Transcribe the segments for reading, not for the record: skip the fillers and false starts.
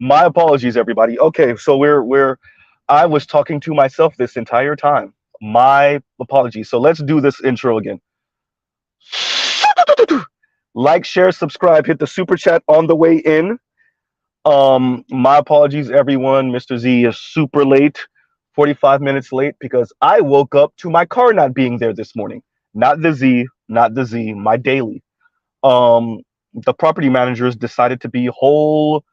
My apologies, everybody. Okay, so I was talking to myself this entire time. My apologies. So let's do this intro again. Like, share, subscribe, hit the super chat on the way in. My apologies, everyone. Mr. Z is super late, 45 minutes late because I woke up to my car not being there this morning. Not the Z, my daily. The property managers decided to be whole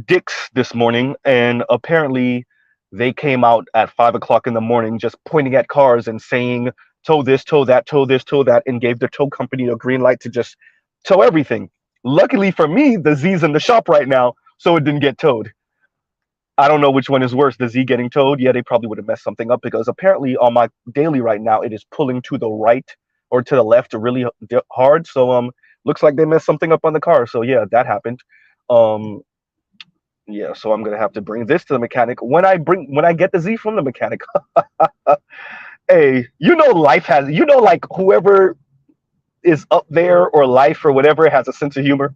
dicks this morning, and apparently they came out at 5 o'clock in the morning just pointing at cars and saying, tow this, tow that, tow this, tow that, and gave the tow company a green light to just tow everything. Luckily for me, the Z's in the shop right now, so it didn't get towed. I don't know which one is worse, the Z getting towed. Yeah, they probably would have messed something up because apparently on my daily right now, it is pulling to the right or to the left really hard. So looks like they messed something up on the car. So yeah, that happened. Yeah, so I'm gonna have to bring this to the mechanic. When I get the Z from the mechanic, hey, like whoever is up there or life or whatever has a sense of humor.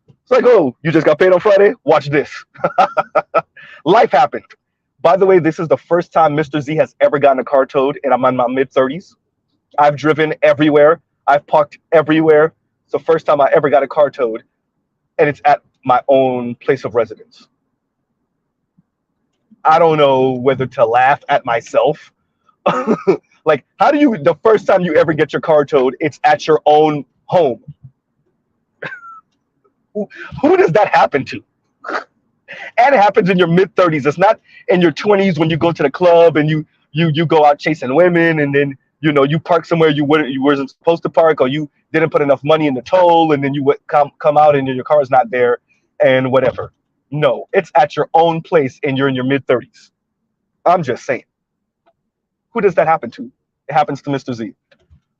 It's like, oh, you just got paid on Friday? Watch this. Life happened. By the way, this is the first time Mr. Z has ever gotten a car towed, and I'm in my mid-30s. I've driven everywhere. I've parked everywhere. It's the first time I ever got a car towed, and it's at my own place of residence. I don't know whether to laugh at myself. Like, the first time you ever get your car towed, it's at your own home. Who does that happen to? And it happens in your mid-30s. It's not in your 20s when you go to the club and you go out chasing women, and then you park somewhere you wasn't supposed to park, or you didn't put enough money in the toll, and then you would come out and your car is not there and whatever. No, it's at your own place and you're in your mid-30s. I'm just saying. Who does that happen to? It happens to Mr. Z.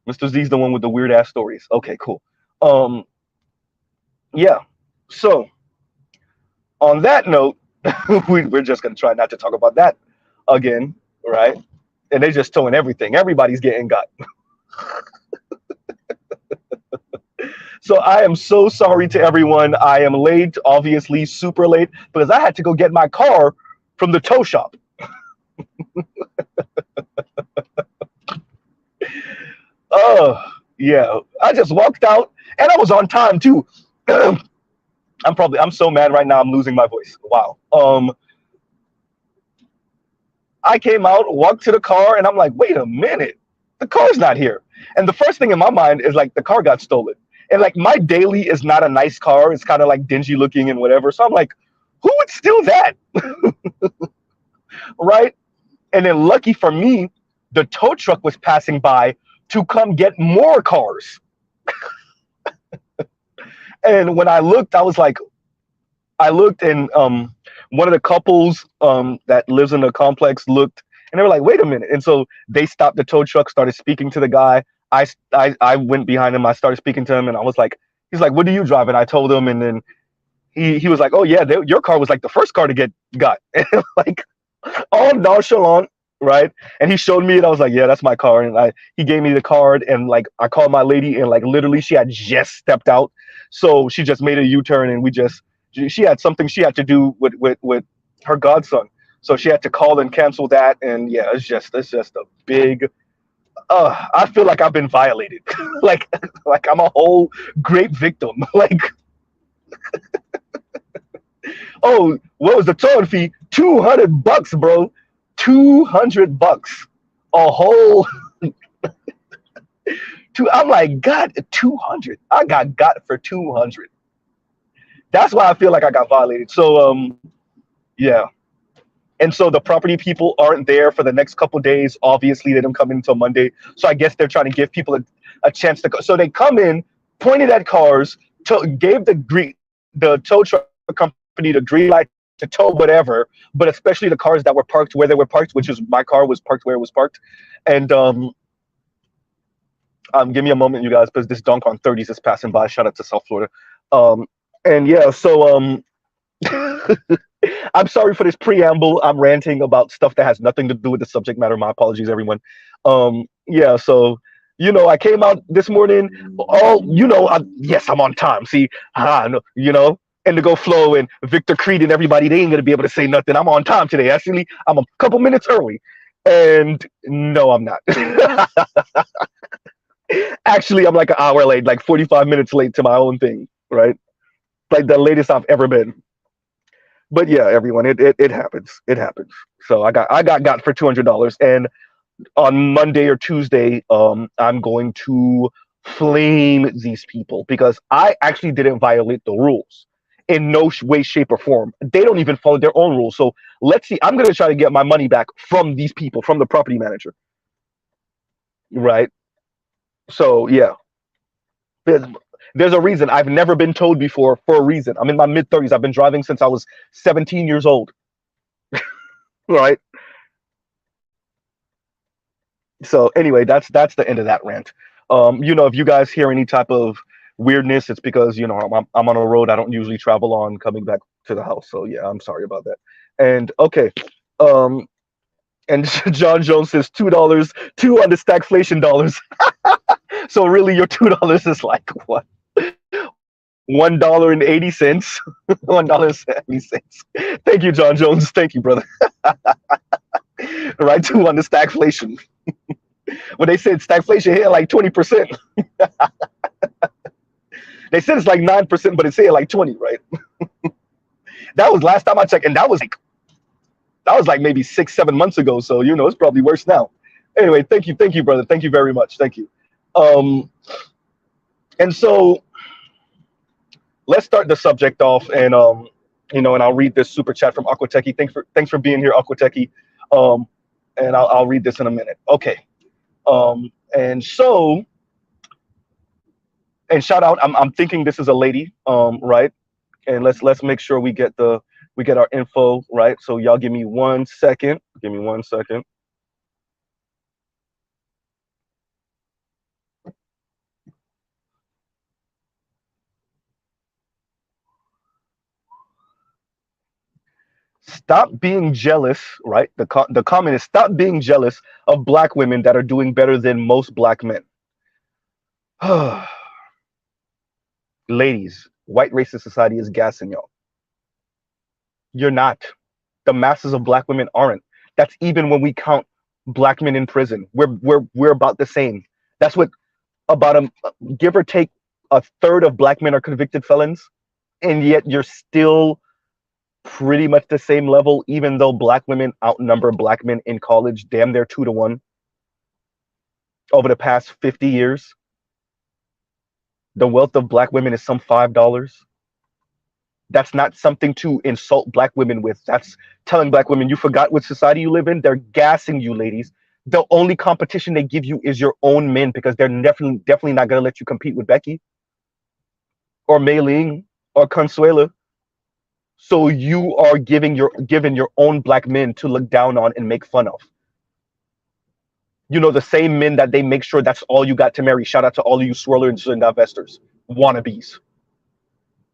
Mr. Z's the one with the weird ass stories. Okay, cool. Yeah. So on that note, we're just gonna try not to talk about that again, right? And they just towing everything. Everybody's getting got. So I am so sorry to everyone. I am late, obviously super late, because I had to go get my car from the tow shop. Oh, yeah. I just walked out and I was on time too. I'm so mad right now, I'm losing my voice. Wow. I came out, walked to the car, and I'm like, wait a minute, the car's not here. And the first thing in my mind is like, the car got stolen. And like, my daily is not a nice car. It's kind of like dingy looking and whatever. So I'm like, who would steal that? Right? And then lucky for me, the tow truck was passing by to come get more cars. And when I looked, I looked and one of the couples that lives in the complex looked, and they were like, wait a minute. And so they stopped the tow truck, started speaking to the guy. I went behind him. I started speaking to him, and I was like, he's like, what do you drive? And I told him, and then he was like, oh yeah, your car was like the first car to get got. And like, all nonchalant, right? And he showed me, and I was like, yeah, that's my car. And he gave me the card, and like, I called my lady, and like, literally she had just stepped out. So she just made a U-turn, and she had something she had to do with her godson. So she had to call and cancel that. And yeah, it's just a big, I feel like I've been violated. like I'm a whole great victim. Like, oh, what was the towing fee? $200, bro. $200. A whole I'm like, God, 200. I got for 200. That's why I feel like I got violated. So yeah. And so the property people aren't there for the next couple days. Obviously, they don't come in until Monday. So I guess they're trying to give people a chance to go. So they come in, pointed at cars, gave the tow truck company the green light to tow whatever, but especially the cars that were parked where they were parked, which is my car was parked where it was parked. And give me a moment, you guys, because this donk on 30s is passing by. Shout out to South Florida. And yeah, so I'm sorry for this preamble. I'm ranting about stuff that has nothing to do with the subject matter. My apologies, everyone. Yeah, so I came out this morning. Yes, I'm on time. See, no, and to go Flo and Victor Creed and everybody, they ain't gonna be able to say nothing. I'm on time today. Actually, I'm a couple minutes early. And no, I'm not. Actually, I'm like an hour late, like 45 minutes late to my own thing, right? Like the latest I've ever been. But yeah, everyone, it happens. It happens. So I got for $200, and on Monday or Tuesday, I'm going to flame these people because I actually didn't violate the rules in no way, shape, or form. They don't even follow their own rules. So let's see. I'm going to try to get my money back from these people, from the property manager, right? So yeah, there's, there's a reason. I've never been towed before for a reason. I'm in my mid 30s. I've been driving since I was 17 years old, right? So anyway, that's the end of that rant. If you guys hear any type of weirdness, it's because I'm on a road I don't usually travel on coming back to the house. So yeah, I'm sorry about that. And okay, um, and John Jones says $2, two on the stagflation dollars. So really, your $2 is like what? $1.80. $1.70. Thank you, John Jones. Thank you, brother. Right, two on the stagflation. When they said stagflation hit like 20%. They said it's like 9%, but it said like 20, right? That was last time I checked, and that was like maybe 6-7 months ago. So it's probably worse now. Anyway, thank you, brother. Thank you very much. Thank you. And so let's start the subject off, and I'll read this super chat from Aquateki. Thanks for being here, Aquateki. And I'll read this in a minute. Okay. And so, and shout out. I'm thinking this is a lady, right? And let's make sure we get our info right. So y'all give me 1 second. Give me 1 second. Stop being jealous, right? The comment is stop being jealous of black women that are doing better than most black men. Ladies, white racist society is gassing y'all. You're not. The masses of black women aren't. That's even when we count black men in prison. We're about the same. That's what about give or take a third of black men are convicted felons, and yet you're still pretty much the same level, even though black women outnumber black men in college damn near 2-to-1 over the past 50 years. The wealth of black women is some $5. That's not something to insult black women with. That's telling black women you forgot what society you live in. They're gassing you, ladies. The only competition they give you is your own men, because they're definitely not going to let you compete with Becky or Mei Ling or Consuela. So you are given your own black men to look down on and make fun of. The same men that they make sure that's all you got to marry. Shout out to all of you swirlers and investors, wannabes.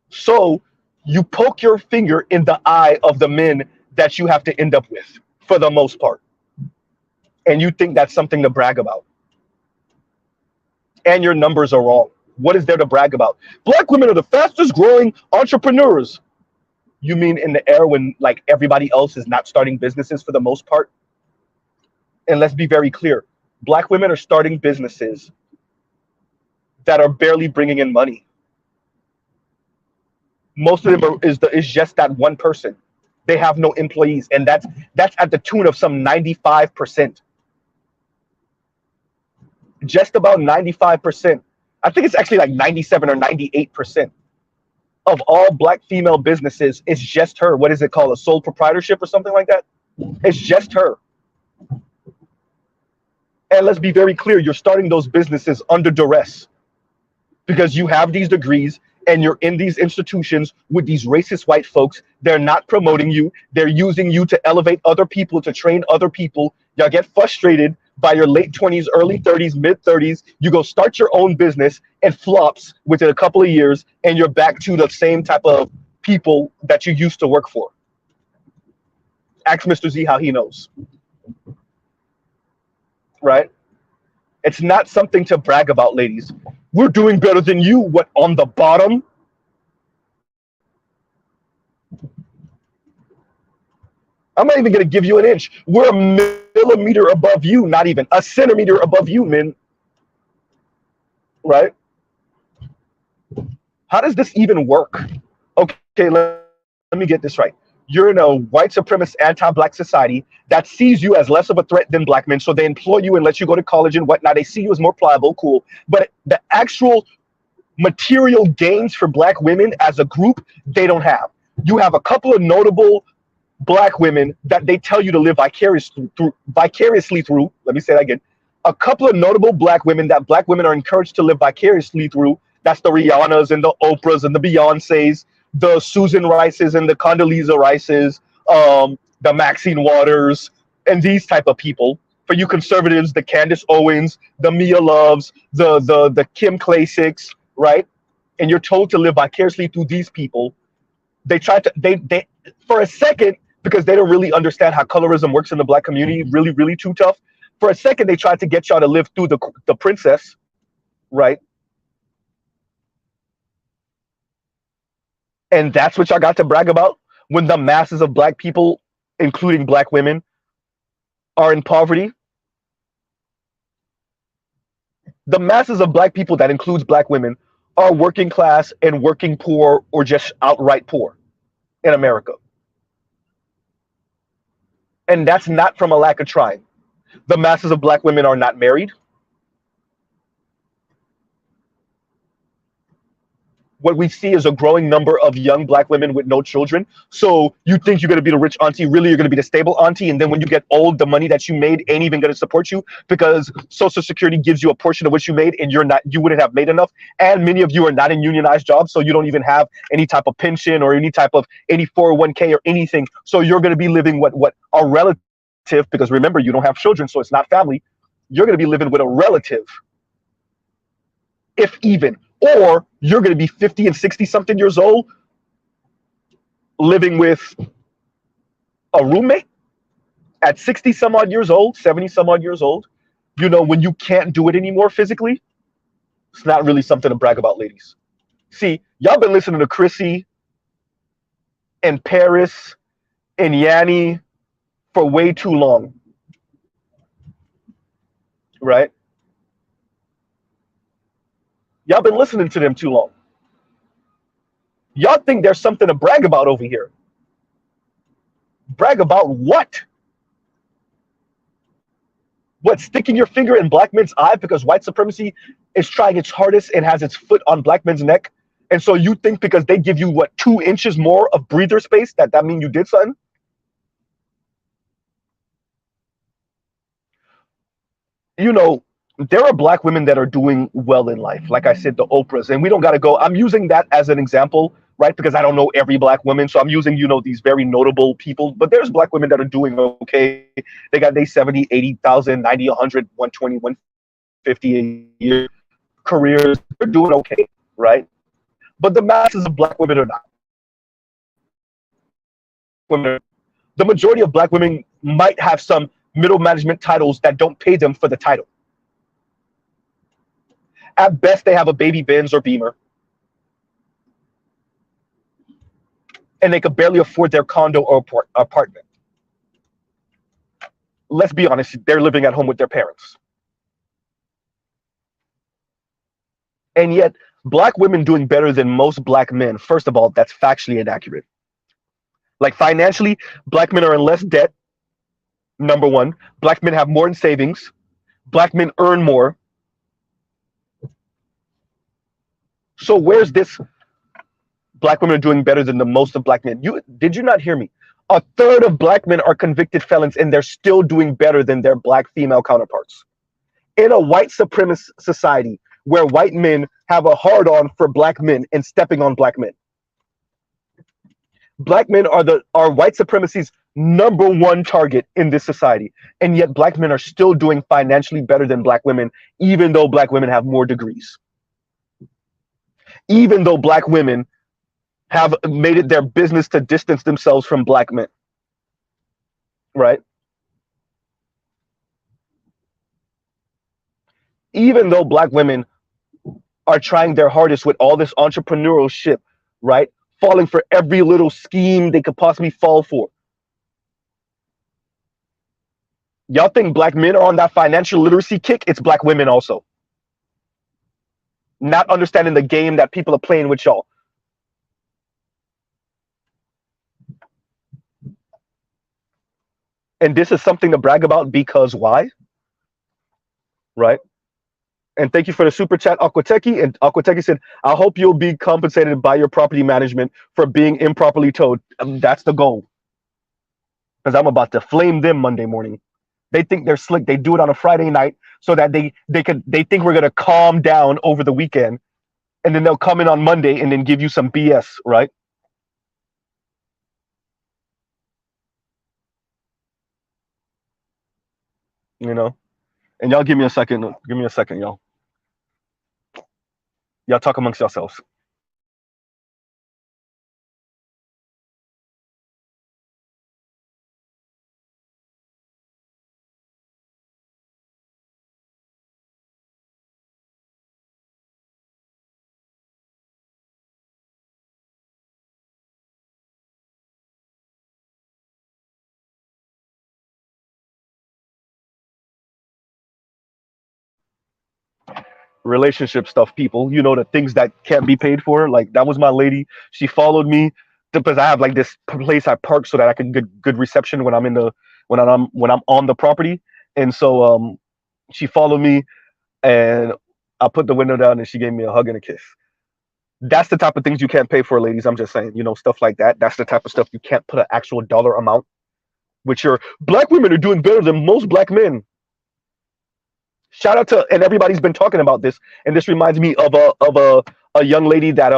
So you poke your finger in the eye of the men that you have to end up with, for the most part. And you think that's something to brag about. And your numbers are wrong. What is there to brag about? Black women are the fastest growing entrepreneurs. You mean in the era when like everybody else is not starting businesses for the most part? And let's be very clear. Black women are starting businesses that are barely bringing in money. Most of them is just that one person. They have no employees, and that's at the tune of some 95%. Just about 95%. I think it's actually like 97 or 98% of all black female businesses is just her. What is it called? A sole proprietorship or something like that? It's just her. And let's be very clear, you're starting those businesses under duress because you have these degrees and you're in these institutions with these racist white folks. They're not promoting you. They're using you to elevate other people, to train other people. Y'all get frustrated by your late 20s, early 30s, mid 30s. You go start your own business and flops within a couple of years, and you're back to the same type of people that you used to work for. Ask Mr. Z how he knows. Right? It's not something to brag about, ladies. We're doing better than you. What, on the bottom? I'm not even going to give you an inch. We're a millimeter above you, not even a centimeter above you, man. Right? How does this even work? Okay, let me get this right. You're in a white supremacist, anti-black society that sees you as less of a threat than black men, so they employ you and let you go to college and whatnot. They see you as more pliable, cool. But the actual material gains for black women as a group, they don't have. You have a couple of notable black women that they tell you to live vicariously through. Let me say that again. A couple of notable black women that black women are encouraged to live vicariously through. That's the Rihannas and the Oprahs and the Beyoncés, the Susan Rices and the Condoleezza Rices, the Maxine Waters, and these type of people. For you conservatives, the Candace Owens, the Mia Loves, the Kim Klasiks, right? And you're told to live vicariously through these people. They try to they for a second, because they don't really understand how colorism works in the black community, really too tough. For a second, they tried to get y'all to live through the princess, right? And that's what y'all got to brag about when the masses of black people, including black women, are in poverty. The masses of black people, that includes black women, are working class and working poor or just outright poor in America. And that's not from a lack of trying. The masses of black women are not married. What we see is a growing number of young black women with no children. So you think you're going to be the rich auntie, really you're going to be the stable auntie, and then when you get old, the money that you made ain't even going to support you because Social Security gives you a portion of what you made, and you wouldn't have made enough. And many of you are not in unionized jobs, so you don't even have any type of pension or any 401k or anything. So you're going to be living what a relative, because remember, you don't have children, so it's not family. You're going to be living with a relative, if even. Or you're going to be 50 and 60 something years old living with a roommate at 60 some odd years old, 70 some odd years old. You know, when you can't do it anymore physically, it's not really something to brag about, ladies. See, y'all been listening to Chrissy and Paris and Yanni for way too long, right? Y'all been listening to them too long. Y'all think there's something to brag about over here. Brag about what? What, sticking your finger in black men's eye because white supremacy is trying its hardest and has its foot on black men's neck? And so you think because they give you, what, 2 inches more of breather space, that means you did something? You know, there are black women that are doing well in life. Like I said, the Oprahs, and we don't got to go. I'm using that as an example, right? Because I don't know every black woman. So I'm using, these very notable people, but there's black women that are doing okay. They got they 70, 80,000, 90, 100, 120, 150 a year careers. They're doing okay, right? But the masses of black women are not. The majority of black women might have some middle management titles that don't pay them for the title. At best, they have a baby Benz or Beamer, and they could barely afford their condo or apartment. Let's be honest, they're living at home with their parents. And yet, black women doing better than most black men, first of all, that's factually inaccurate. Like financially, black men are in less debt, number one. Black men have more in savings. Black men earn more. So where's this black women are doing better than the most of black men? Did you not hear me? A third of black men are convicted felons, and they're still doing better than their black female counterparts. In a white supremacist society where white men have a hard-on for black men and stepping on black men. Black men are white supremacy's number one target in this society. And yet black men are still doing financially better than black women, even though black women have more degrees. Even though black women have made it their business to distance themselves from black men. Right? Even though black women are trying their hardest with all this entrepreneurship, right? Falling for every little scheme they could possibly fall for. Y'all think black men are on that financial literacy kick? It's black women also. Not understanding the game that people are playing with y'all. And this is something to brag about because why? Right? And thank you for the super chat, Aquateki. And Aquateki said, I hope you'll be compensated by your property management for being improperly towed. That's the goal. Because I'm about to flame them Monday morning. They think they're slick. They do it on a Friday night so that they think we're gonna calm down over the weekend, and then they'll come in on Monday and then give you some BS, right? You know. And y'all give me a second. Give me a second, y'all. Y'all talk amongst yourselves. Relationship stuff, people. You know, the things that can't be paid for. Like that was my lady. She followed me because I have like this place I park so that I can get good reception when I'm in the when I'm on the property. And so she followed me and I put the window down and she gave me a hug and a kiss. That's the type of things you can't pay for, ladies. I'm just saying, you know, stuff like that. That's the type of stuff you can't put an actual dollar amount. Which your black women are doing better than most black men. Shout out to, and everybody's been talking about this, and this reminds me of a young lady that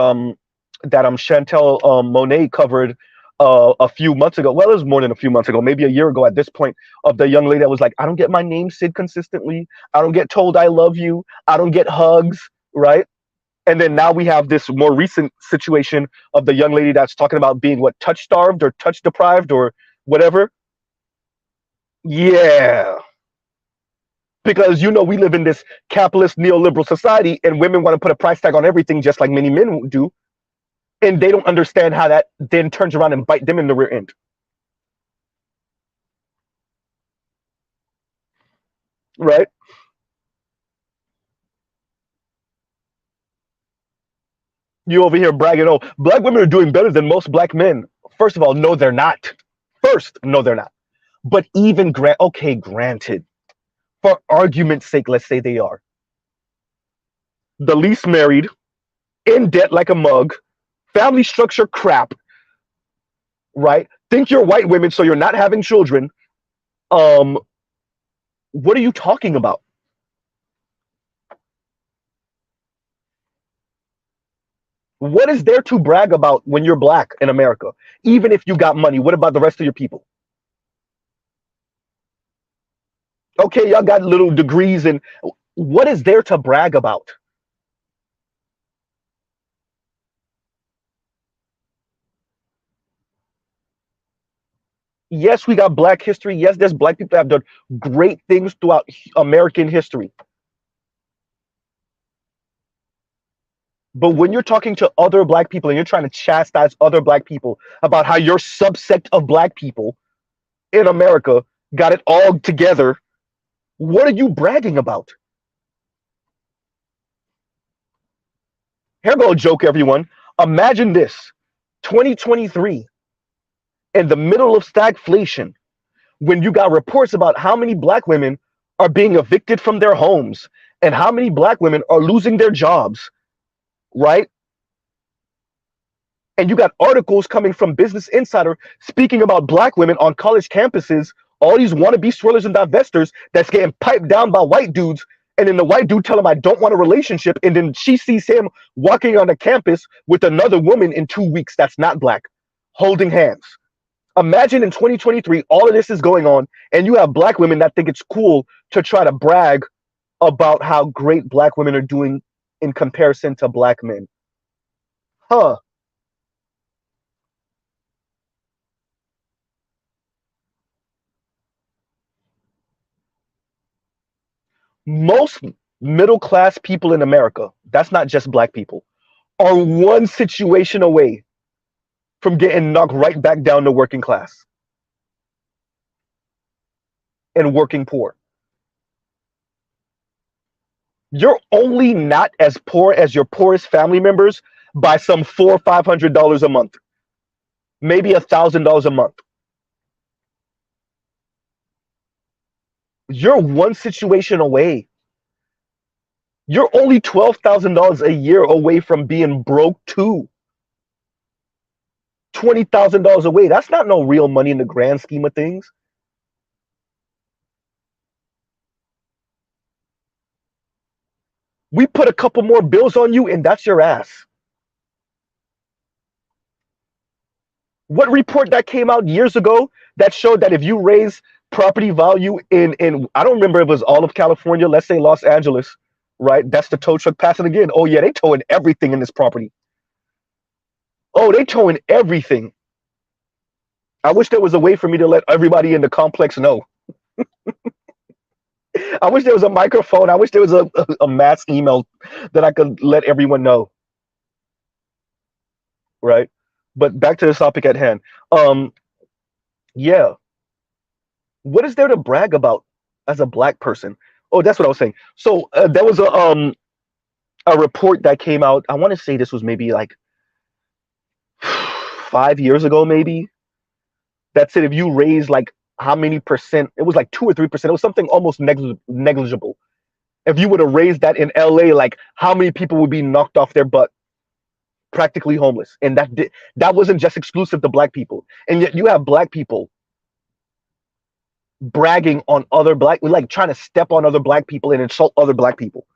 Chantel Monet covered a few months ago. Well, it was more than a few months ago, maybe a year ago at this point. Of the young lady that was like, I don't get my name said consistently. I don't get told I love you. I don't get hugs, right? And then now we have this more recent situation of the young lady that's talking about being what, touch starved or touch deprived or whatever. Yeah, because you know we live in this capitalist neoliberal society and women want to put a price tag on everything just like many men do, and they don't understand how that then turns around and bite them in the rear end, right? You over here bragging, oh, black women are doing better than most black men. First of all, no they're not. First, no they're not. But even granted, for argument's sake, let's say they are the least married, in debt like a mug, family structure crap, right? Think you're white women so you're not having children. um what are you talking about? What is there to brag about when you're black in America? Even if you got money, what about the rest of your people? Okay, y'all got little degrees, and what is there to brag about? Yes, we got black history. Yes, there's black people that have done great things throughout American history. But when you're talking to other black people and you're trying to chastise other black people about how your subsect of black people in America got it all together, what are you bragging about? Here go a joke, everyone. Imagine this: 2023, in the middle of stagflation, when you got reports about how many black women are being evicted from their homes and how many black women are losing their jobs, right? And you got articles coming from Business Insider speaking about black women on college campuses, all these wannabe swirlers and divestors that's getting piped down by white dudes. And then the white dude tell him, I don't want a relationship. And then she sees him walking on the campus with another woman in 2 weeks that's not black, holding hands. Imagine in 2023, all of this is going on, and you have black women that think it's cool to try to brag about how great black women are doing in comparison to black men. Huh. Most middle class people in America, that's not just black people, are one situation away from getting knocked right back down to working class. and working poor. You're only not as poor as your poorest family members by some $400 or $500 a month, maybe $1,000 a month. You're one situation away. You're only $12,000 a year away from being broke too. $20,000 away. That's not no real money in the grand scheme of things. We put a couple more bills on you and that's your ass. What report that came out years ago that showed that if you raise property value in I don't remember if it was all of California, let's say Los Angeles, right? That's the tow truck passing again. Oh yeah, they towing everything in this property. Oh, they towing everything. I wish there was a way for me to let everybody in the complex know. I wish there was a microphone. I wish there was a mass email that I could let everyone know. Right? But back to the topic at hand. Yeah. What is there to brag about as a black person? Oh, that's what I was saying. So there was a report that came out. I want to say this was maybe like 5 years ago, maybe. That said, if you raise like how many percent, it was like 2 or 3%. It was something almost negligible. If you would have raised that in LA, like how many people would be knocked off their butt, practically homeless? And that wasn't just exclusive to black people. And yet you have black people bragging on other black, like trying to step on other black people and insult other black people.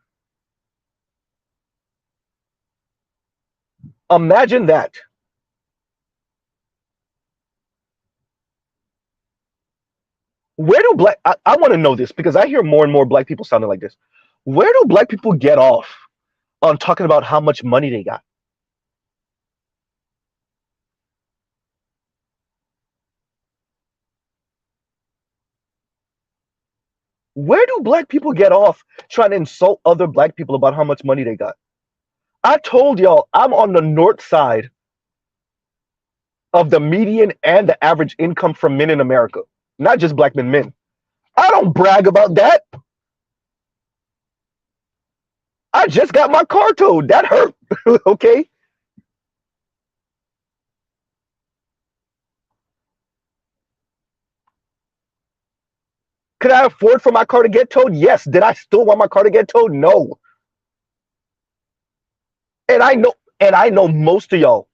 Imagine that. Where do I want to know this because I hear more and more black people sounding like this. Where do black people get off on talking about how much money they got? Where do black people get off trying to insult other black people about how much money they got? I told y'all I'm on the north side of the median and the average income for men in America, not just black men. I don't brag about that. I just got my car towed. That hurt. Okay. Could I afford for my car to get towed? Yes. Did I still want my car to get towed? No. And I know most of y'all.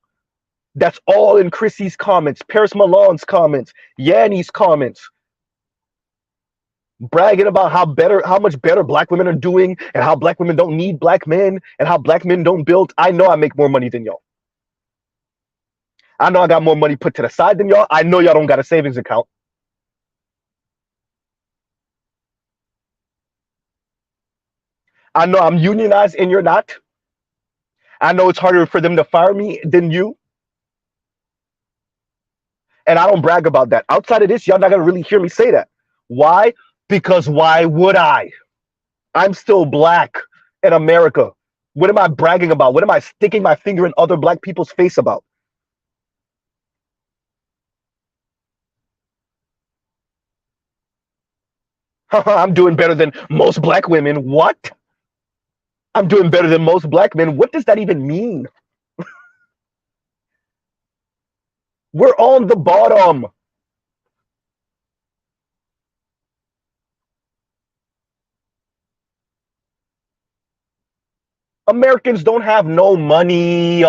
That's all in Chrissy's comments, Paris Milan's comments, Yanni's comments, bragging about how much better black women are doing and how black women don't need black men and how black men don't build. I know I make more money than y'all. I know I got more money put to the side than y'all. I know y'all don't got a savings account. I know I'm unionized and you're not. I know it's harder for them to fire me than you. And I don't brag about that. Outside of this, y'all not going to really hear me say that. Why? Because why would I? I'm still black in America. What am I bragging about? What am I sticking my finger in other black people's face about? I'm doing better than most black women. What? I'm doing better than most black men. What does that even mean? We're on the bottom. Americans don't have no money.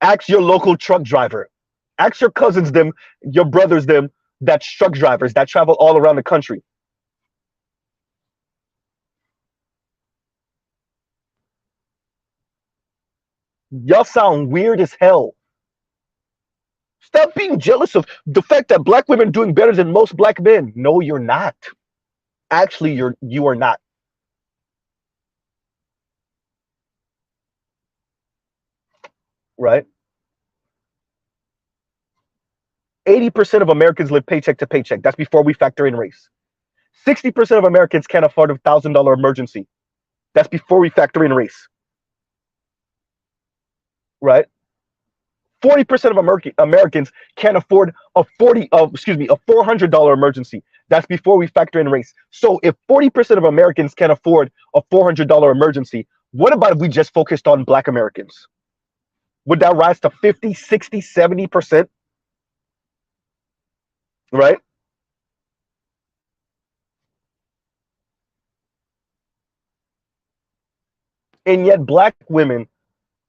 Ask your local truck driver. Ask your cousins them, your brothers them, that's truck drivers that travel all around the country. Y'all sound weird as hell. Stop being jealous of the fact that black women are doing better than most black men. No, you're not. Actually, you are not. Right? 80% of Americans live paycheck to paycheck. That's before we factor in race. 60% of Americans can't afford $1,000 emergency. That's before we factor in race. Right? 40% of Americans can't afford a $400 emergency. That's before we factor in race. So if 40% of Americans can't afford a $400 emergency, what about if we just focused on Black Americans? Would that rise to 50, 60, 70%? Right? And yet Black women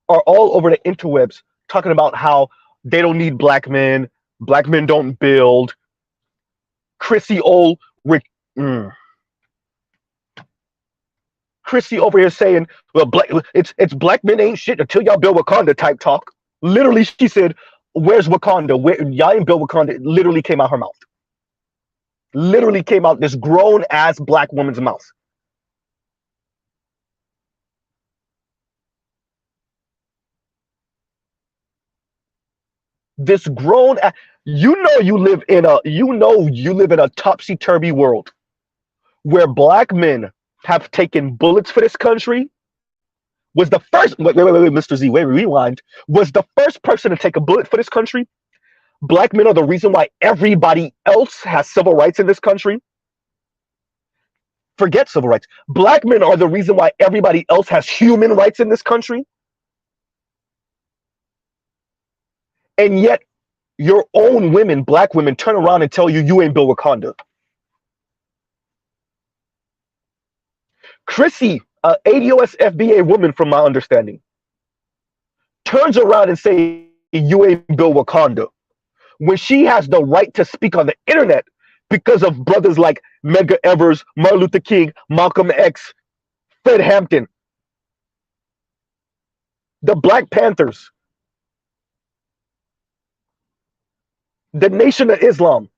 are all over the interwebs talking about how they don't need Black men don't build. Chrissy old Rick. Chrissy over here saying, "Well, it's Black men ain't shit until y'all build Wakanda" type talk. Literally, she said, "Where's Wakanda? Where y'all ain't build Wakanda?" It literally came out her mouth. Literally came out this grown ass Black woman's mouth. This grown, you live in a topsy turvy world where Black men have taken bullets for this country. Was the first wait, Mr. Z, wait, rewind. Was the first person to take a bullet for this country. Black men are the reason why everybody else has civil rights in this country. Forget civil rights. Black men are the reason why everybody else has human rights in this country. And yet, your own women, Black women, turn around and tell you you ain't built Wakanda. Chrissy, ADOS FBA woman, from my understanding, turns around and say you ain't built Wakanda when she has the right to speak on the internet because of brothers like Medgar Evers, Martin Luther King, Malcolm X, Fred Hampton, the Black Panthers, the Nation of Islam,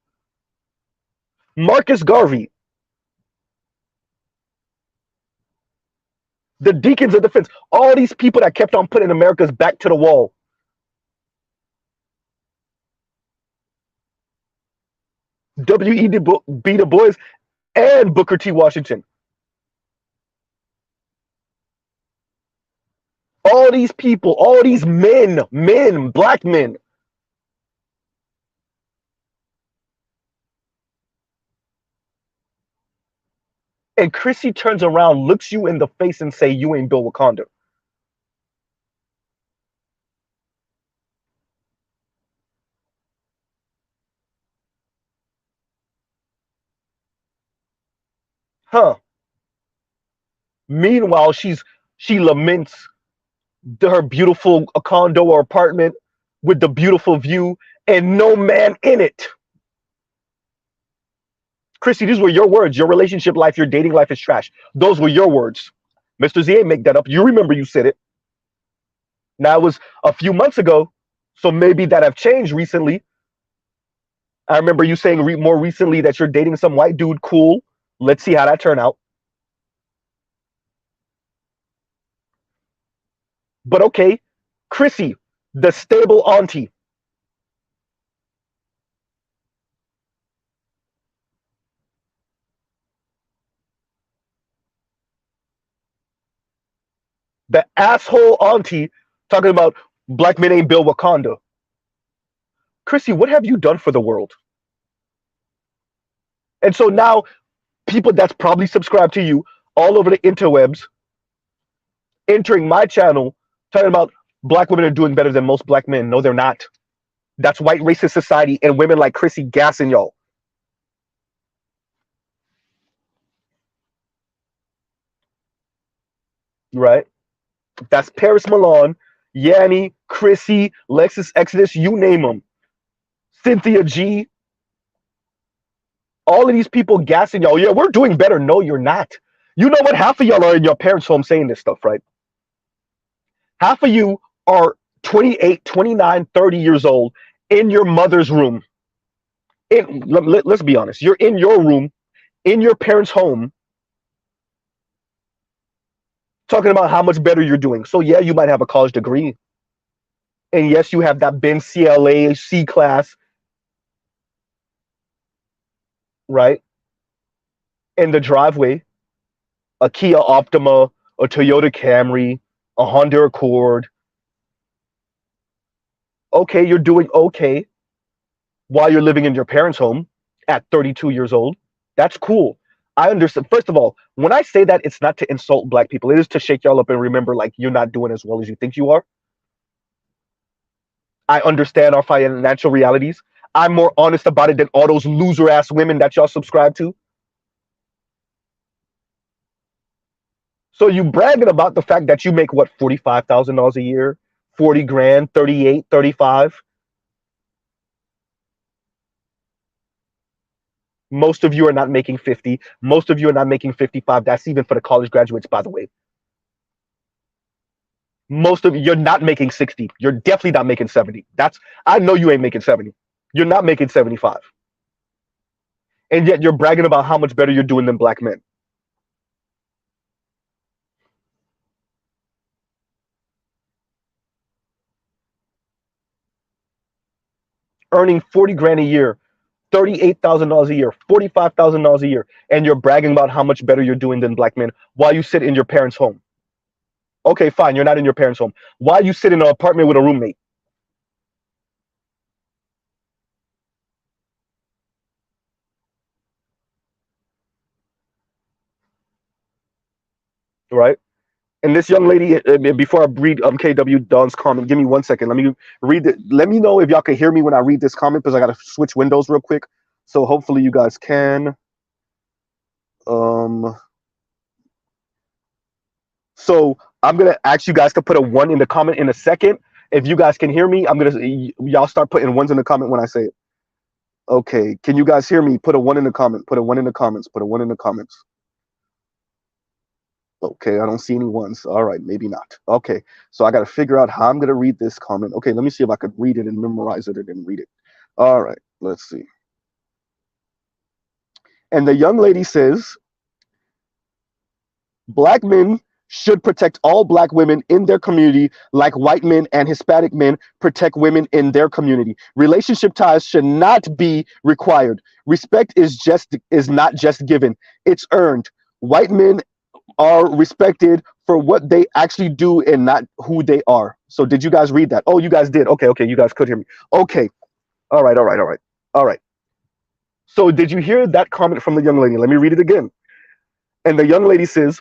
Marcus Garvey, the Deacons of Defense, all these people that kept on putting America's back to the wall. W.E.B. Du Bois and Booker T. Washington. All these people, all these men, Black men. And Chrissy turns around, looks you in the face and say, you ain't built Wakanda. Huh. Meanwhile, she laments her beautiful condo or apartment with the beautiful view and no man in it. Chrissy, these were your words. Your relationship life, your dating life is trash. Those were your words. Mr. Z ain't make that up. You remember you said it. Now, it was a few months ago, so maybe that have changed recently. I remember you saying more recently that you're dating some white dude. Cool. Let's see how that turn out. But okay, Chrissy, the stable auntie. The asshole auntie talking about Black men ain't built Wakanda. Chrissy, what have you done for the world? And so now people that's probably subscribed to you all over the interwebs entering my channel talking about Black women are doing better than most Black men. No, they're not. That's white racist society and women like Chrissy gassing y'all. Right? That's Paris Milan, Yanni, Chrissy, Lexus Exodus, you name them. Cynthia G. All of these people gassing y'all. Yeah, we're doing better. No, you're not. You know what? Half of y'all are in your parents' home saying this stuff, right? Half of you are 28, 29, 30 years old in your mother's room. Let's be honest. You're in your room, in your parents' home, talking about how much better you're doing. So yeah, you might have a college degree. And yes, you have that Benz CLA C class, right? In the driveway, a Kia Optima, a Toyota Camry, a Honda Accord. Okay, you're doing okay while you're living in your parents' home at 32 years old. That's cool. I understand. First of all, when I say that, it's not to insult black people. It is to shake y'all up and remember, like, you're not doing as well as you think you are. I understand our financial realities. I'm more honest about it than all those loser ass women that y'all subscribe to. So you bragging about the fact that you make what, $45,000 a year, 40 grand, 38, 35. Most of you are not making 50. Most of you are not making 55. That's even for the college graduates, by the way. Most of you're not making 60. You're definitely not making 70. That's I know you ain't making 70. You're not making 75. And yet you're bragging about how much better you're doing than black men. Earning 40 grand a year, $38,000 a year, $45,000 a year, and you're bragging about how much better you're doing than black men while you sit in your parents' home. Okay, fine, you're not in your parents' home. While you sit in an apartment with a roommate, right? And this young lady, before I read KW Don's comment, give me 1 second. Let me read it. Let me know if y'all can hear me when I read this comment because I got to switch windows real quick. So hopefully you guys can. Um, so I'm gonna ask you guys to put a 1 in the comment in a second. If you guys can hear me, I'm gonna y'all start putting 1s in the comment when I say it. Okay, can you guys hear me? Put a 1 in the comment. Put a 1 in the comments. Put a 1 in the comments. Okay, I don't see any 1s. All right, maybe not. Okay, so I got to figure out how I'm going to read this comment. Okay, let me see if I could read it and memorize it and then read it. All right, let's see. And the young lady says, black men should protect all black women in their community like white men and Hispanic men protect women in their community. Relationship ties should not be required. Respect is not just given, it's earned. White men are respected for what they actually do and not who they are. So did you guys read that? Oh, you guys did. Okay, okay, you guys could hear me. Okay. All right, all right, all right. All right. So did you hear that comment from the young lady? Let me read it again. And the young lady says,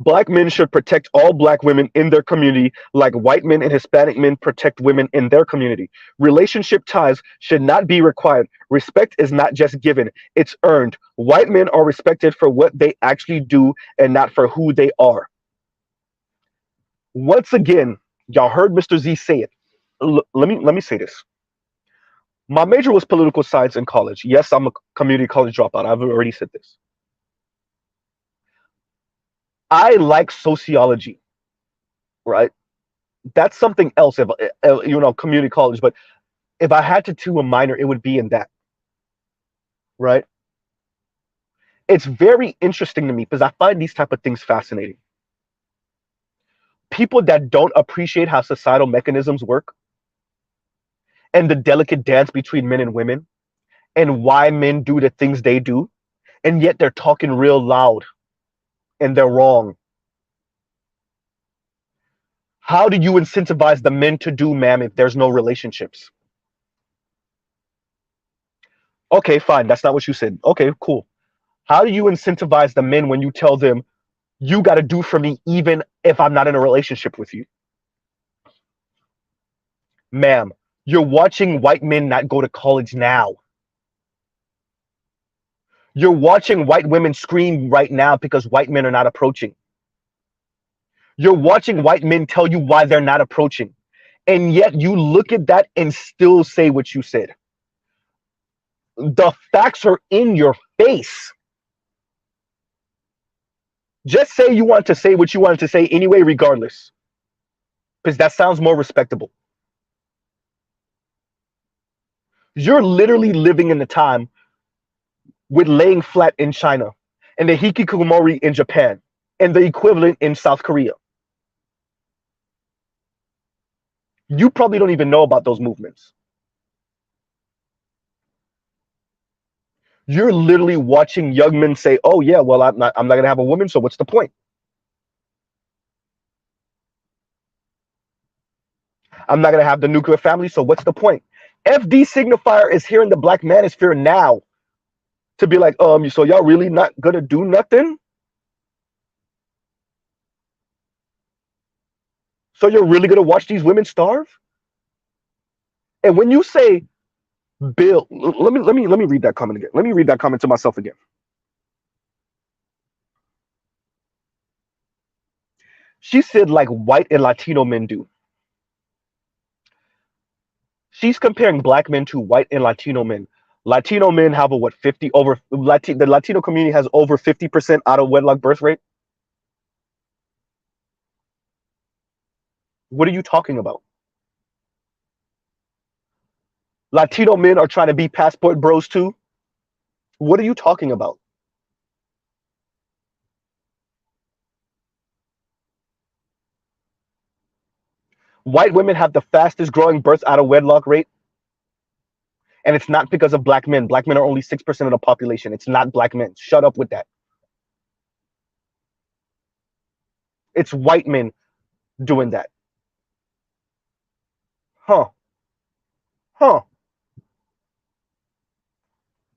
black men should protect all black women in their community like white men and Hispanic men protect women in their community. Relationship ties should not be required. Respect is not just given, it's earned. White men are respected for what they actually do and not for who they are. Once again, y'all heard Mr. Z say it. Let me say this. My major was political science in college. Yes, I'm a community college dropout. I've already said this. I like sociology, right? That's something else. If community college, but if I had to do a minor, it would be in that, right? It's very interesting to me because I find these type of things fascinating. People that don't appreciate how societal mechanisms work and the delicate dance between men and women and why men do the things they do, and yet they're talking real loud and they're wrong. How do you incentivize the men to do, ma'am, if there's no relationships? Okay, fine. That's not what you said. Okay, cool. How do you incentivize the men when you tell them you got to do for me even if I'm not in a relationship with you? Ma'am, you're watching white men not go to college now. You're watching white women scream right now because white men are not approaching. You're watching white men tell you why they're not approaching. And yet you look at that and still say what you said. The facts are in your face. Just say you want to say what you wanted to say anyway, regardless. Because that sounds more respectable. You're literally living in the time with laying flat in China and the hikikomori in Japan and the equivalent in South Korea. You probably don't even know about those movements. You're literally watching young men say, oh yeah, well, I'm not going to have a woman, so what's the point? I'm not going to have the nuclear family, so what's the point? FD signifier is here in the black manosphere now. to be like, so y'all really not gonna do nothing? So you're really gonna watch these women starve? And when you say Bill, let me read that comment again. Let me read that comment to myself again. She said like white and Latino men do. She's comparing black men to white and Latino men. Latino men have a what 50 over the Latino community has over 50% out of wedlock birth rate. What are you talking about? Latino men are trying to be passport bros too. What are you talking about? White women have the fastest growing birth out of wedlock rate, and it's not because of black men. Black men are only 6% of the population. It's not black men. Shut up with that. It's white men doing that. Huh. Huh.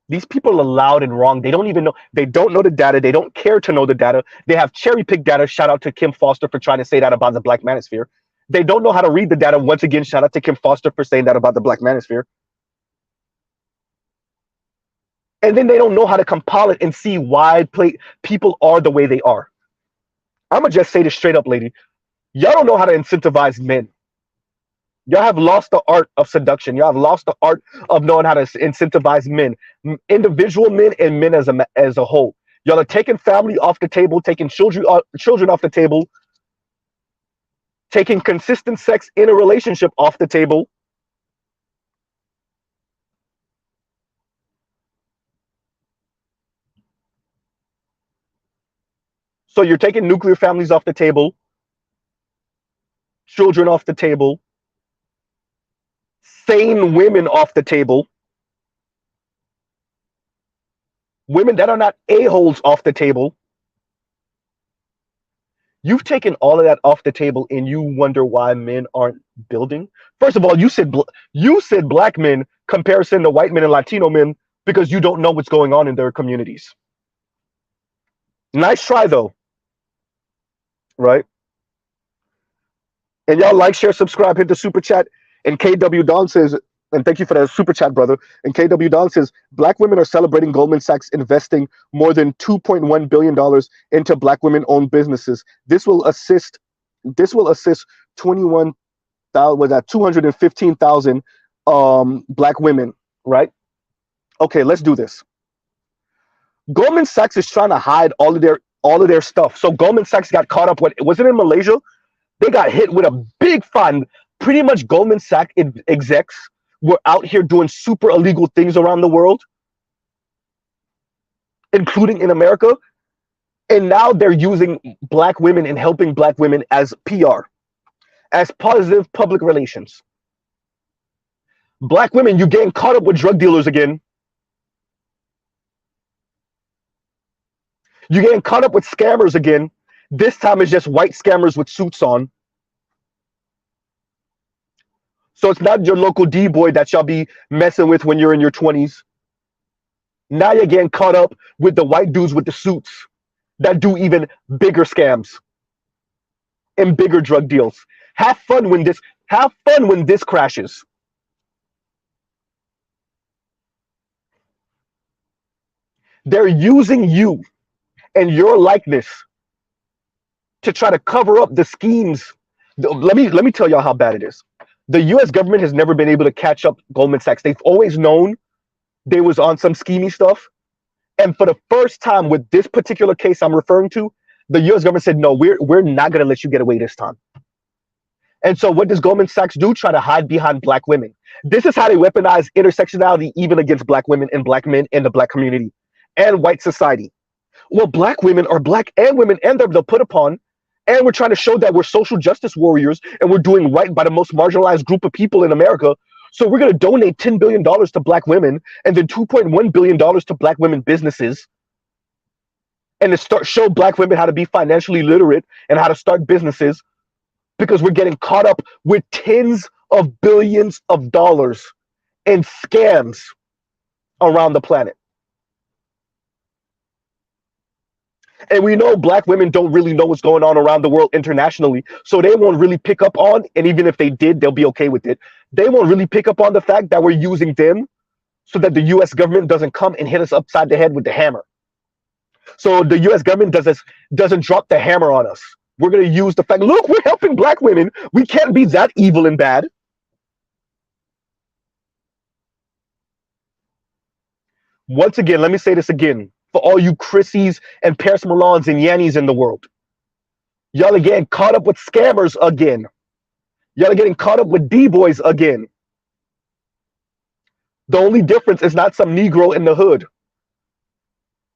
These people are loud and wrong. They don't even know. They don't know the data. They don't care to know the data. They have cherry picked data. Shout out to Kim Foster for trying to say that about the black manosphere. They don't know how to read the data. Once again, shout out to Kim Foster for saying that about the black manosphere. And then they don't know how to compile it and see why people are the way they are. I'm going to just say this straight up, lady. Y'all don't know how to incentivize men. Y'all have lost the art of seduction. Y'all have lost the art of knowing how to incentivize men, individual men and men as a whole. Y'all are taking family off the table, taking children off the table, taking consistent sex in a relationship off the table. So you're taking nuclear families off the table, children off the table, sane women off the table, women that are not a-holes off the table. You've taken all of that off the table, and you wonder why men aren't building. First of all, you said black men comparison to white men and Latino men because you don't know what's going on in their communities. Nice try though, right? And y'all like, share, subscribe, hit the super chat. And KW Don says, and thank you for that super chat, brother. And KW Don says, black women are celebrating Goldman Sachs investing more than $2.1 billion into black women-owned businesses. This will assist 21,000, was that 215,000 black women, right? Okay, let's do this. Goldman Sachs is trying to hide all of their stuff. So Goldman Sachs got caught up with, was it in Malaysia? They got hit with a big fine. Pretty much Goldman Sachs execs were out here doing super illegal things around the world, including in America. And now they're using black women and helping black women as PR, as positive public relations. Black women, you getting caught up with drug dealers again. You're getting caught up with scammers again. This time it's just white scammers with suits on. So it's not your local D-boy that y'all be messing with when you're in your 20s. Now you're getting caught up with the white dudes with the suits that do even bigger scams and bigger drug deals. Have fun when this crashes. They're using you and your likeness to try to cover up the schemes. Let me tell y'all how bad it is. The US government has never been able to catch up Goldman Sachs. They've always known they was on some schemy stuff. And for the first time with this particular case I'm referring to, the US government said, no, we're not going to let you get away this time. And so what does Goldman Sachs do? Try to hide behind black women. This is how they weaponize intersectionality even against black women and black men in the black community and white society. Well, black women are black and women, and they're put upon. And we're trying to show that we're social justice warriors and we're doing right by the most marginalized group of people in America. So we're going to donate $10 billion to black women and then $2.1 billion to black women businesses, and to show black women how to be financially literate and how to start businesses, because we're getting caught up with tens of billions of dollars in scams around the planet. And we know black women don't really know what's going on around the world internationally. So they won't really pick up on, and even if they did, they'll be okay with it. They won't really pick up on the fact that we're using them so that the US government doesn't come and hit us upside the head with the hammer. So the US government doesn't drop the hammer on us. We're going to use the fact, look, we're helping black women. We can't be that evil and bad. Once again, let me say this again for all you Chrissies and Paris Milans and Yannies in the world. Y'all are getting caught up with scammers again. Y'all are getting caught up with D-boys again. The only difference is not some Negro in the hood.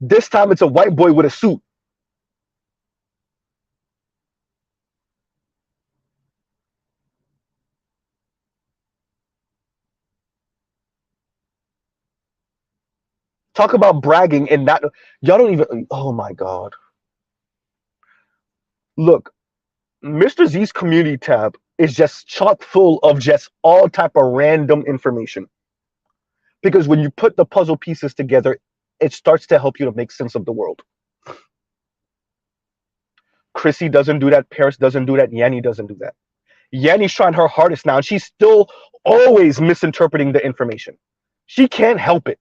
This time it's a white boy with a suit. Talk about bragging and not, y'all don't even, oh my God. Look, Mr. Z's community tab is just chock full of just all type of random information. Because when you put the puzzle pieces together, it starts to help you to make sense of the world. Chrissy doesn't do that. Paris doesn't do that. Yanni doesn't do that. Yanni's trying her hardest now, and she's still always misinterpreting the information. She can't help it.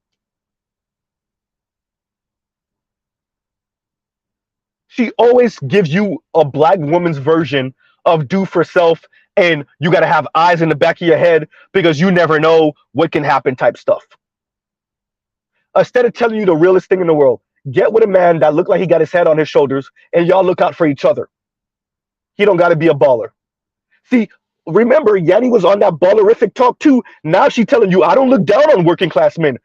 She always gives you a black woman's version of do for self, and you got to have eyes in the back of your head because you never know what can happen type stuff. Instead of telling you the realest thing in the world, get with a man that look like he got his head on his shoulders, and y'all look out for each other. He don't got to be a baller. See, remember, Yanni was on that ballerific talk too. Now she's telling you, I don't look down on working class men.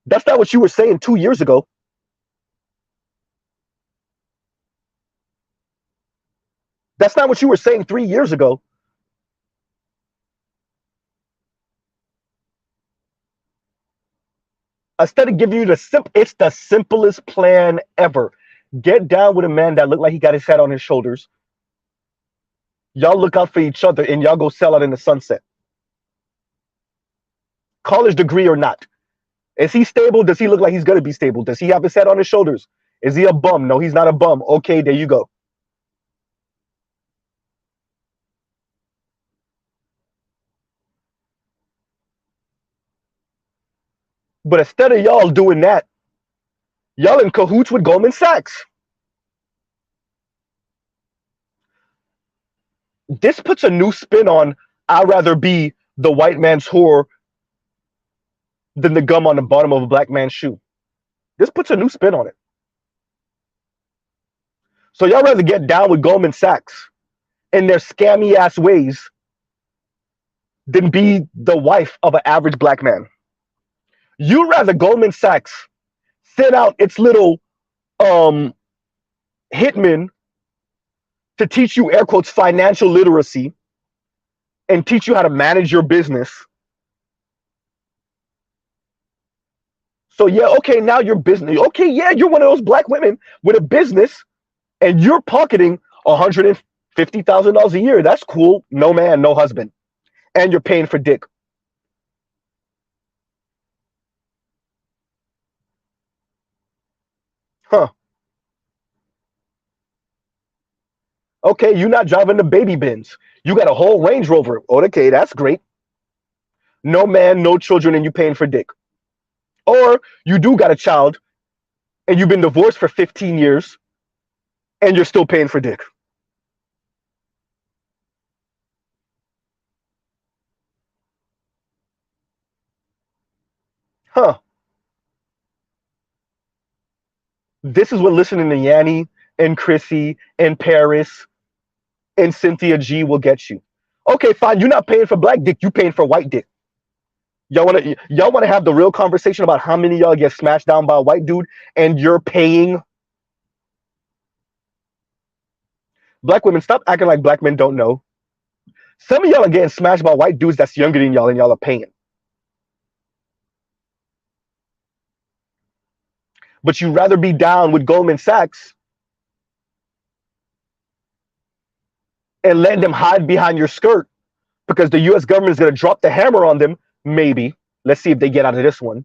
That's not what you were saying 2 years ago. That's not what you were saying 3 years ago. Instead of giving you it's the simplest plan ever. Get down with a man that look like he got his head on his shoulders. Y'all look out for each other and y'all go sell out in the sunset. College degree or not. Is he stable? Does he look like he's going to be stable? Does he have his head on his shoulders? Is he a bum? No, he's not a bum. Okay, there you go. But instead of y'all doing that, y'all in cahoots with Goldman Sachs. This puts a new spin on, I'd rather be the white man's whore than the gum on the bottom of a black man's shoe. This puts a new spin on it. So y'all rather get down with Goldman Sachs in their scammy ass ways than be the wife of an average black man. You rather Goldman Sachs send out its little hitmen to teach you, air quotes, financial literacy and teach you how to manage your business. So yeah, okay, now your business. Okay, yeah, you're one of those black women with a business and you're pocketing $150,000 a year. That's cool. No man, no husband. And you're paying for dick. Huh. Okay, you're not driving the baby bins. You got a whole Range Rover. Okay, that's great. No man, no children, and you paying for dick. Or you do got a child and you've been divorced for 15 years and you're still paying for dick. Huh. This is what listening to Yanni and Chrissy and Paris and Cynthia G will get you. Okay, fine. You're not paying for black dick. You paying for white dick. Y'all wanna have the real conversation about how many of y'all get smashed down by a white dude and you're paying. Black women, stop acting like black men don't know. Some of y'all are getting smashed by white dudes that's younger than y'all and y'all are paying. But you'd rather be down with Goldman Sachs and letting them hide behind your skirt because the US government is going to drop the hammer on them, maybe. Let's see if they get out of this one.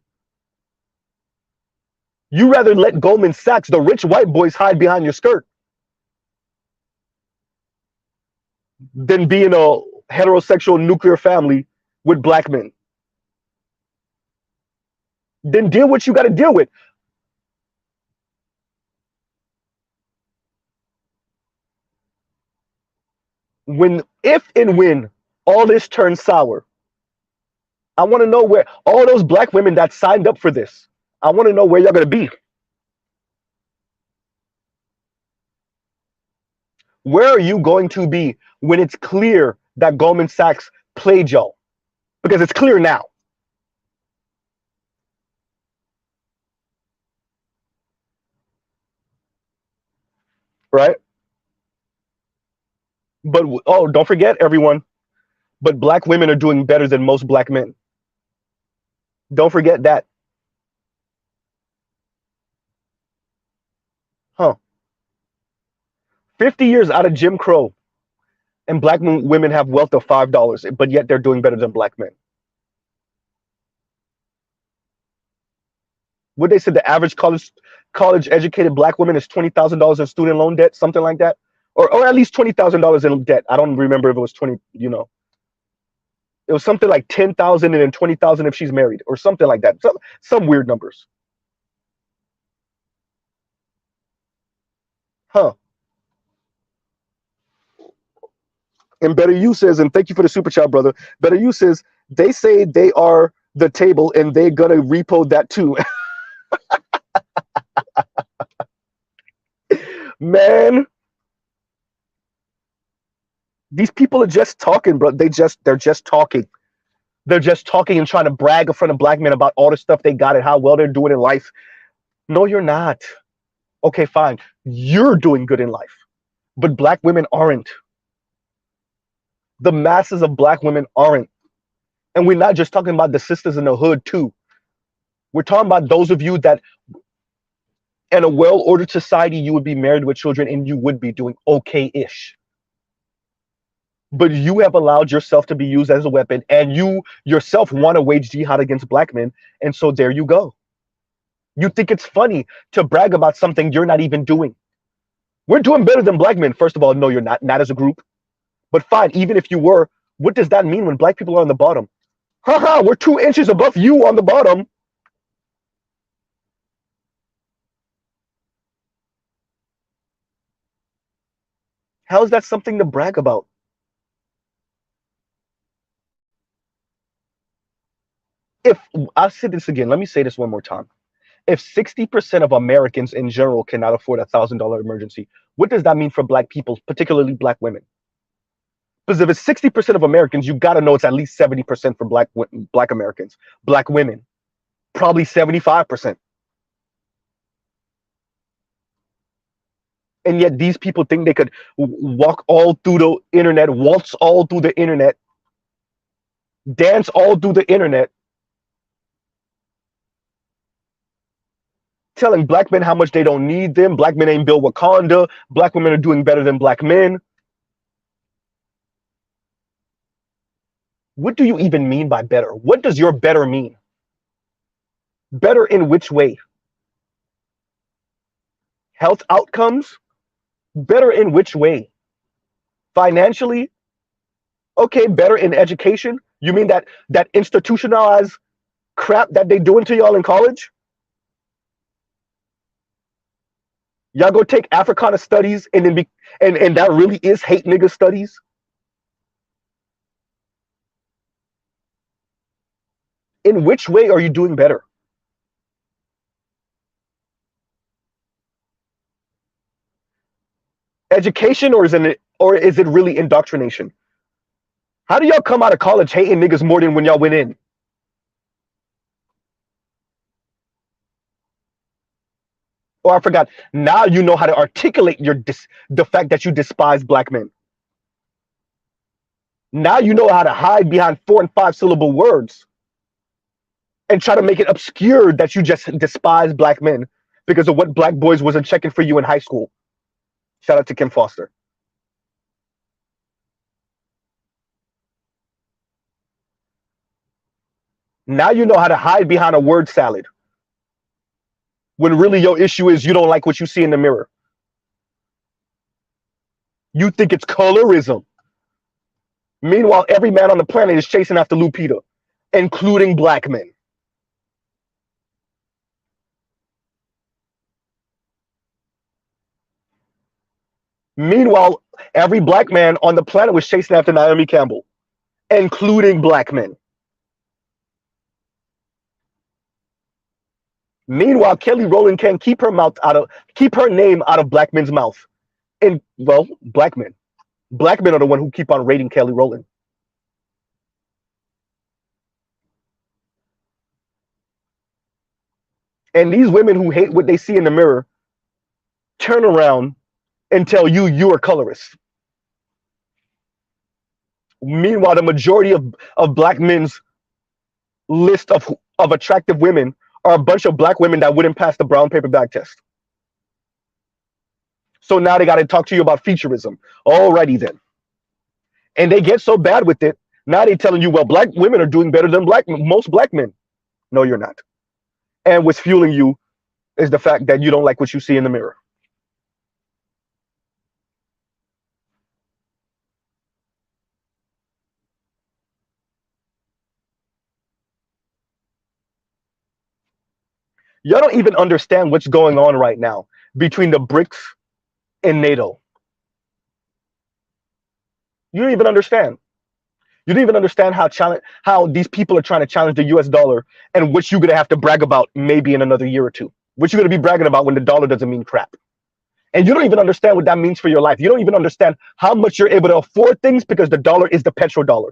You rather let Goldman Sachs, the rich white boys, hide behind your skirt than be in a heterosexual nuclear family with black men. Then deal what you got to deal with. When, if and when all this turns sour, I want to know where all those black women that signed up for this, I want to know where y'all going to be. Where are you going to be when it's clear that Goldman Sachs played y'all? Because it's clear now. Right? But oh, don't forget, everyone, but black women are doing better than most black men. Don't forget that. Huh. 50 years out of Jim Crow, and black women have wealth of $5, but yet they're doing better than black men. What they said, the average college educated black woman is $20,000 in student loan debt, something like that, or at least $20,000 in debt. I don't remember if it was 20. It was something like 10,000 and then 20,000 if she's married, or something like that. Some weird numbers. Huh. And Better You says, and thank you for the super chat, brother. Better You says, they say they are the table and they're gonna repo that too. Man, these people are just talking, bro. They're just talking. They're just talking and trying to brag in front of black men about all the stuff they got and how well they're doing in life. No, you're not. Okay, fine. You're doing good in life, but black women aren't. The masses of black women aren't. And we're not just talking about the sisters in the hood, too. We're talking about those of you that in a well-ordered society, you would be married with children and you would be doing okay-ish. But you have allowed yourself to be used as a weapon, and you yourself want to wage jihad against black men. And so there you go. You think it's funny to brag about something you're not even doing. We're doing better than black men. First of all, no, you're not as a group. But fine, even if you were, what does that mean when black people are on the bottom? Haha, we're 2 inches above you on the bottom. How is that something to brag about? If I'll say this again, let me say this one more time. If 60% of Americans in general cannot afford $1,000 emergency, what does that mean for black people, particularly black women? Because if it's 60% of Americans, you got to know it's at least 70% for black Americans, black women, probably 75%. And yet these people think they could walk all through the internet, waltz all through the internet, dance all through the internet, telling black men how much they don't need them. Black men ain't built Wakanda. Black women are doing better than black men. What do you even mean by better? What does your better mean? Better in which way? Health outcomes? Better in which way? Financially? Okay, better in education? You mean that institutionalized crap that they doing to y'all in college? Y'all go take Africana studies and then and that really is hate nigga studies? In which way are you doing better? Education, or is it really indoctrination? How do y'all come out of college hating niggas more than when y'all went in? Oh, I forgot. Now you know how to articulate the fact that you despise black men. Now you know how to hide behind 4 and 5 syllable words and try to make it obscure that you just despise black men because of what black boys wasn't checking for you in high school. Shout out to Kim Foster. Now you know how to hide behind a word salad. when really your issue is you don't like what you see in the mirror. You think it's colorism. Meanwhile, every man on the planet is chasing after Lupita, including black men. Meanwhile, every black man on the planet was chasing after Naomi Campbell, including black men. Meanwhile, Kelly Rowland can't keep her name out of black men's mouth. And well, black men. Black men are the one who keep on rating Kelly Rowland. And these women who hate what they see in the mirror turn around and tell you you are colorist. Meanwhile, the majority of black men's list of attractive women are a bunch of black women that wouldn't pass the brown paper bag test. So now they got to talk to you about featureism. Alrighty then. And they get so bad with it, now they're telling you, well, black women are doing better than most black men. No, you're not. And what's fueling you is the fact that you don't like what you see in the mirror. Y'all don't even understand what's going on right now between the BRICS and NATO. You don't even understand. You don't even understand how these people are trying to challenge the US dollar and what you're going to have to brag about maybe in another year or two. What you're going to be bragging about when the dollar doesn't mean crap. And you don't even understand what that means for your life. You don't even understand how much you're able to afford things because the dollar is the petrodollar.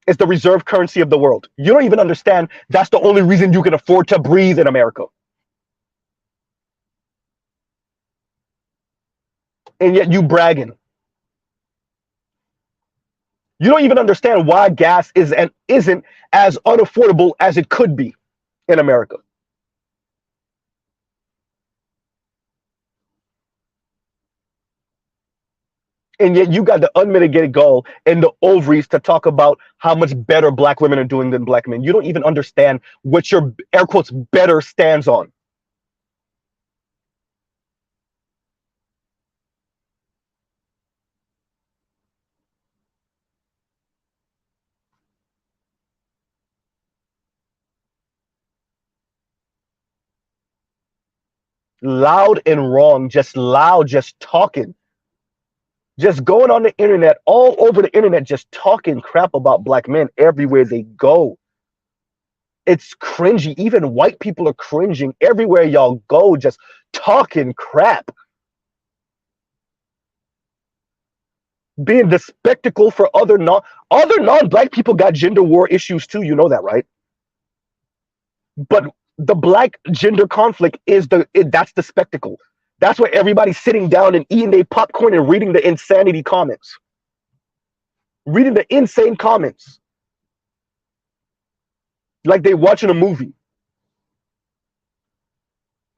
It's the reserve currency of the world. You don't even understand that's the only reason you can afford to breathe in America. And yet you bragging. You don't even understand why gas isn't as unaffordable as it could be in America. And yet you got the unmitigated gall and the ovaries to talk about how much better black women are doing than black men. You don't even understand what your air quotes better stands on. Loud and wrong, just loud, just talking. Just going on the internet, all over the internet, just talking crap about black men everywhere they go. It's cringy. Even white people are cringing everywhere y'all go, just talking crap. Being the spectacle for other non-black people got gender war issues too. You know that, right? But the black gender conflict is that's the spectacle. That's where everybody's sitting down and eating their popcorn and reading the insanity comments. Reading the insane comments. Like they watching a movie.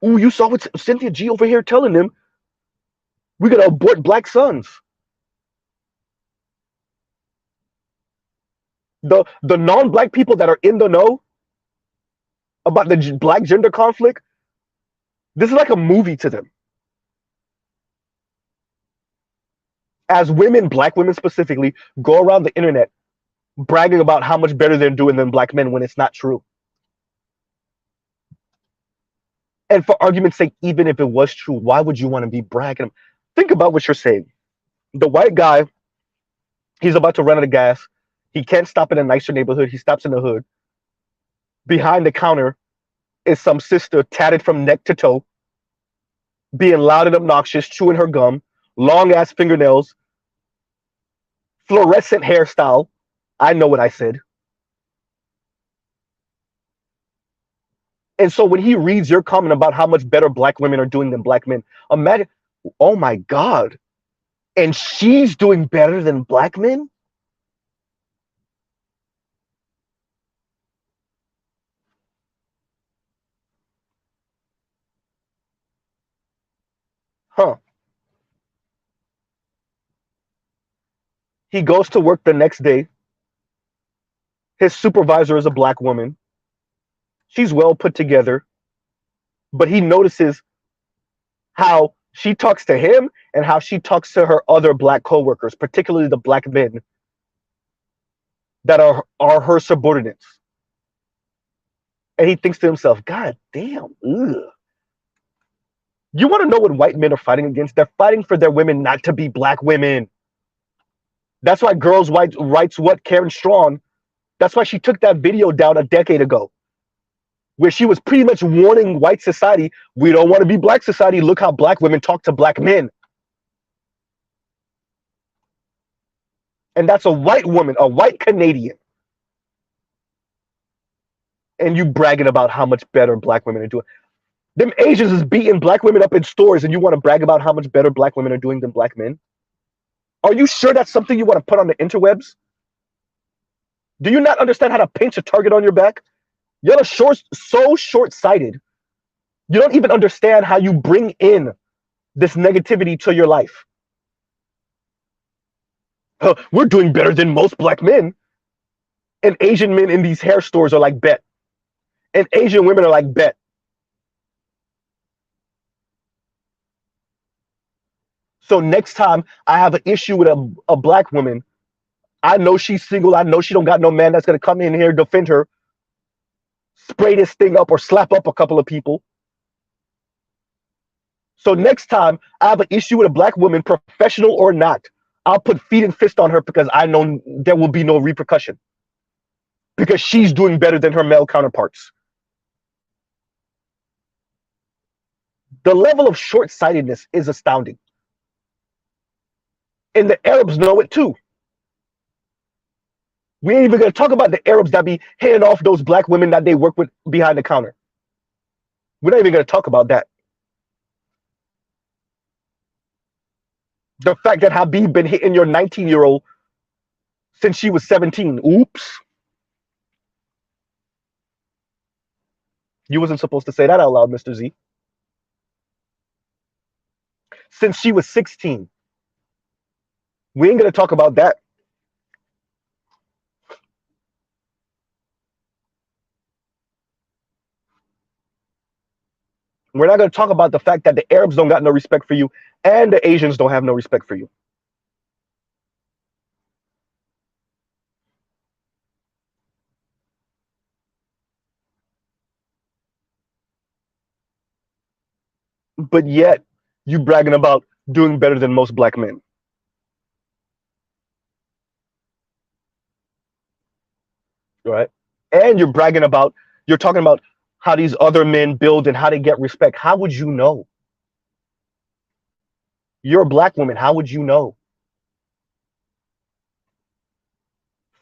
Ooh, you saw what Cynthia G over here telling them? We're gonna abort black sons. The non-black people that are in the know about the black gender conflict, this is like a movie to them. As women, black women specifically, go around the internet bragging about how much better they're doing than black men when it's not true. And for argument's sake, even if it was true, why would you want to be bragging? Think about what you're saying. The white guy, he's about to run out of gas. He can't stop in a nicer neighborhood. He stops in the hood. Behind the counter is some sister tatted from neck to toe, being loud and obnoxious, chewing her gum, long ass fingernails, fluorescent hairstyle. I know what I said. And so when he reads your comment about how much better black women are doing than black men, imagine, oh my God. And she's doing better than black men? Huh. He goes to work the next day. His supervisor is a black woman. She's well put together, but he notices how she talks to him and how she talks to her other black coworkers, particularly the black men that are her subordinates. And he thinks to himself, God damn, ugh. You want to know what white men are fighting against? They're fighting for their women not to be black women. That's why Girls' Rights What Karen Strawn, that's why she took that video down a decade ago, where she was pretty much warning white society, we don't want to be black society. Look how black women talk to black men. And that's a white woman, a white Canadian. And you bragging about how much better black women are doing. Them Asians is beating black women up in stores, and you want to brag about how much better black women are doing than black men? Are you sure that's something you want to put on the interwebs? Do you not understand how to paint a target on your back? You're so short-sighted. You don't even understand how you bring in this negativity to your life. We're doing better than most black men. And Asian men in these hair stores are like, bet. And Asian women are like, bet. So next time I have an issue with a black woman, I know she's single. I know she don't got no man that's going to come in here, defend her, spray this thing up or slap up a couple of people. So next time I have an issue with a black woman, professional or not, I'll put feet and fist on her because I know there will be no repercussion. Because she's doing better than her male counterparts. The level of short-sightedness is astounding. And the Arabs know it too. We ain't even going to talk about the Arabs that be handing off those black women that they work with behind the counter. We're not even going to talk about that. The fact that Habib been hitting your 19-year-old since she was 17. Oops. You wasn't supposed to say that out loud, Mr. Z. Since she was 16. We ain't going to talk about that. We're not going to talk about the fact that the Arabs don't got no respect for you and the Asians don't have no respect for you. But yet, you bragging about doing better than most black men. Right? And you're bragging about, you're talking about how these other men build and how they get respect. How would you know? You're a black woman. How would you know?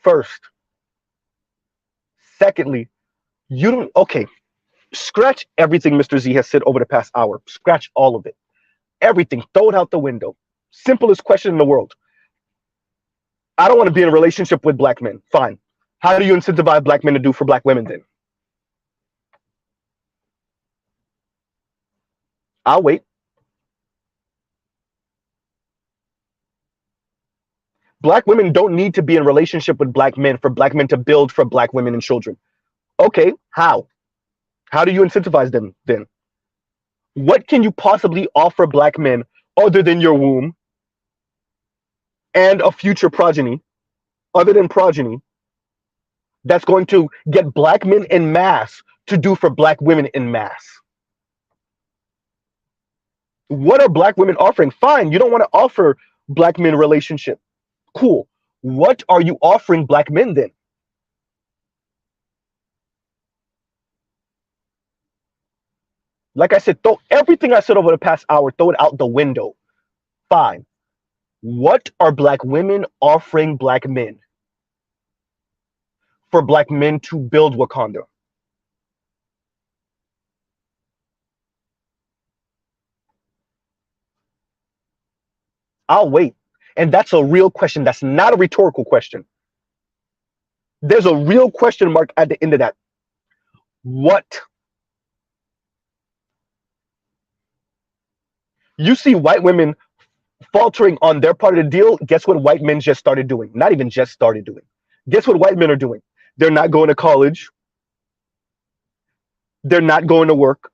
First. Secondly, you don't, okay, scratch everything Mr. Z has said over the past hour. Scratch all of it. Everything. Throw it out the window. Simplest question in the world. I don't want to be in a relationship with black men. Fine. How do you incentivize black men to do for black women then? I'll wait. Black women don't need to be in a relationship with black men for black men to build for black women and children. Okay, how? How do you incentivize them then? What can you possibly offer black men other than your womb and a future progeny, other than progeny, that's going to get black men en masse to do for black women en masse? What are black women offering? Fine, you don't want to offer black men relationship. Cool. What are you offering black men then? Like I said, throw everything I said over the past hour, throw it out the window. Fine. What are black women offering black men for black men to build Wakanda? I'll wait. And that's a real question. That's not a rhetorical question. There's a real question mark at the end of that. What? You see white women faltering on their part of the deal. Guess what white men just started doing? Not even just started doing. Guess what white men are doing? They're not going to college. They're not going to work.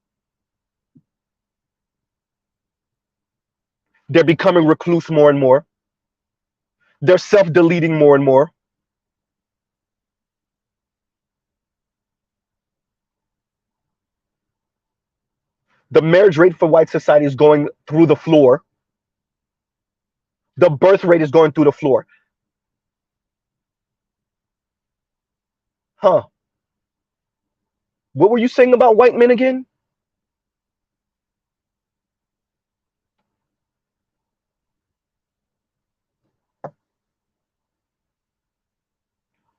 They're becoming recluse more and more. They're self-deleting more and more. The marriage rate for white society is going through the floor. The birth rate is going through the floor. Huh. What were you saying about white men again?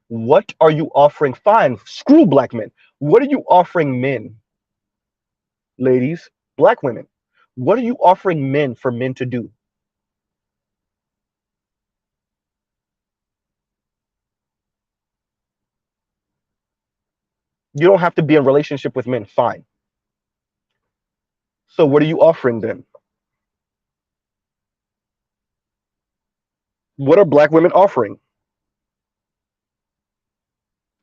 What are you offering? Fine, screw black men. What are you offering men, ladies, black women? What are you offering men for men to do? You don't have to be in a relationship with men. Fine. So what are you offering them? What are black women offering?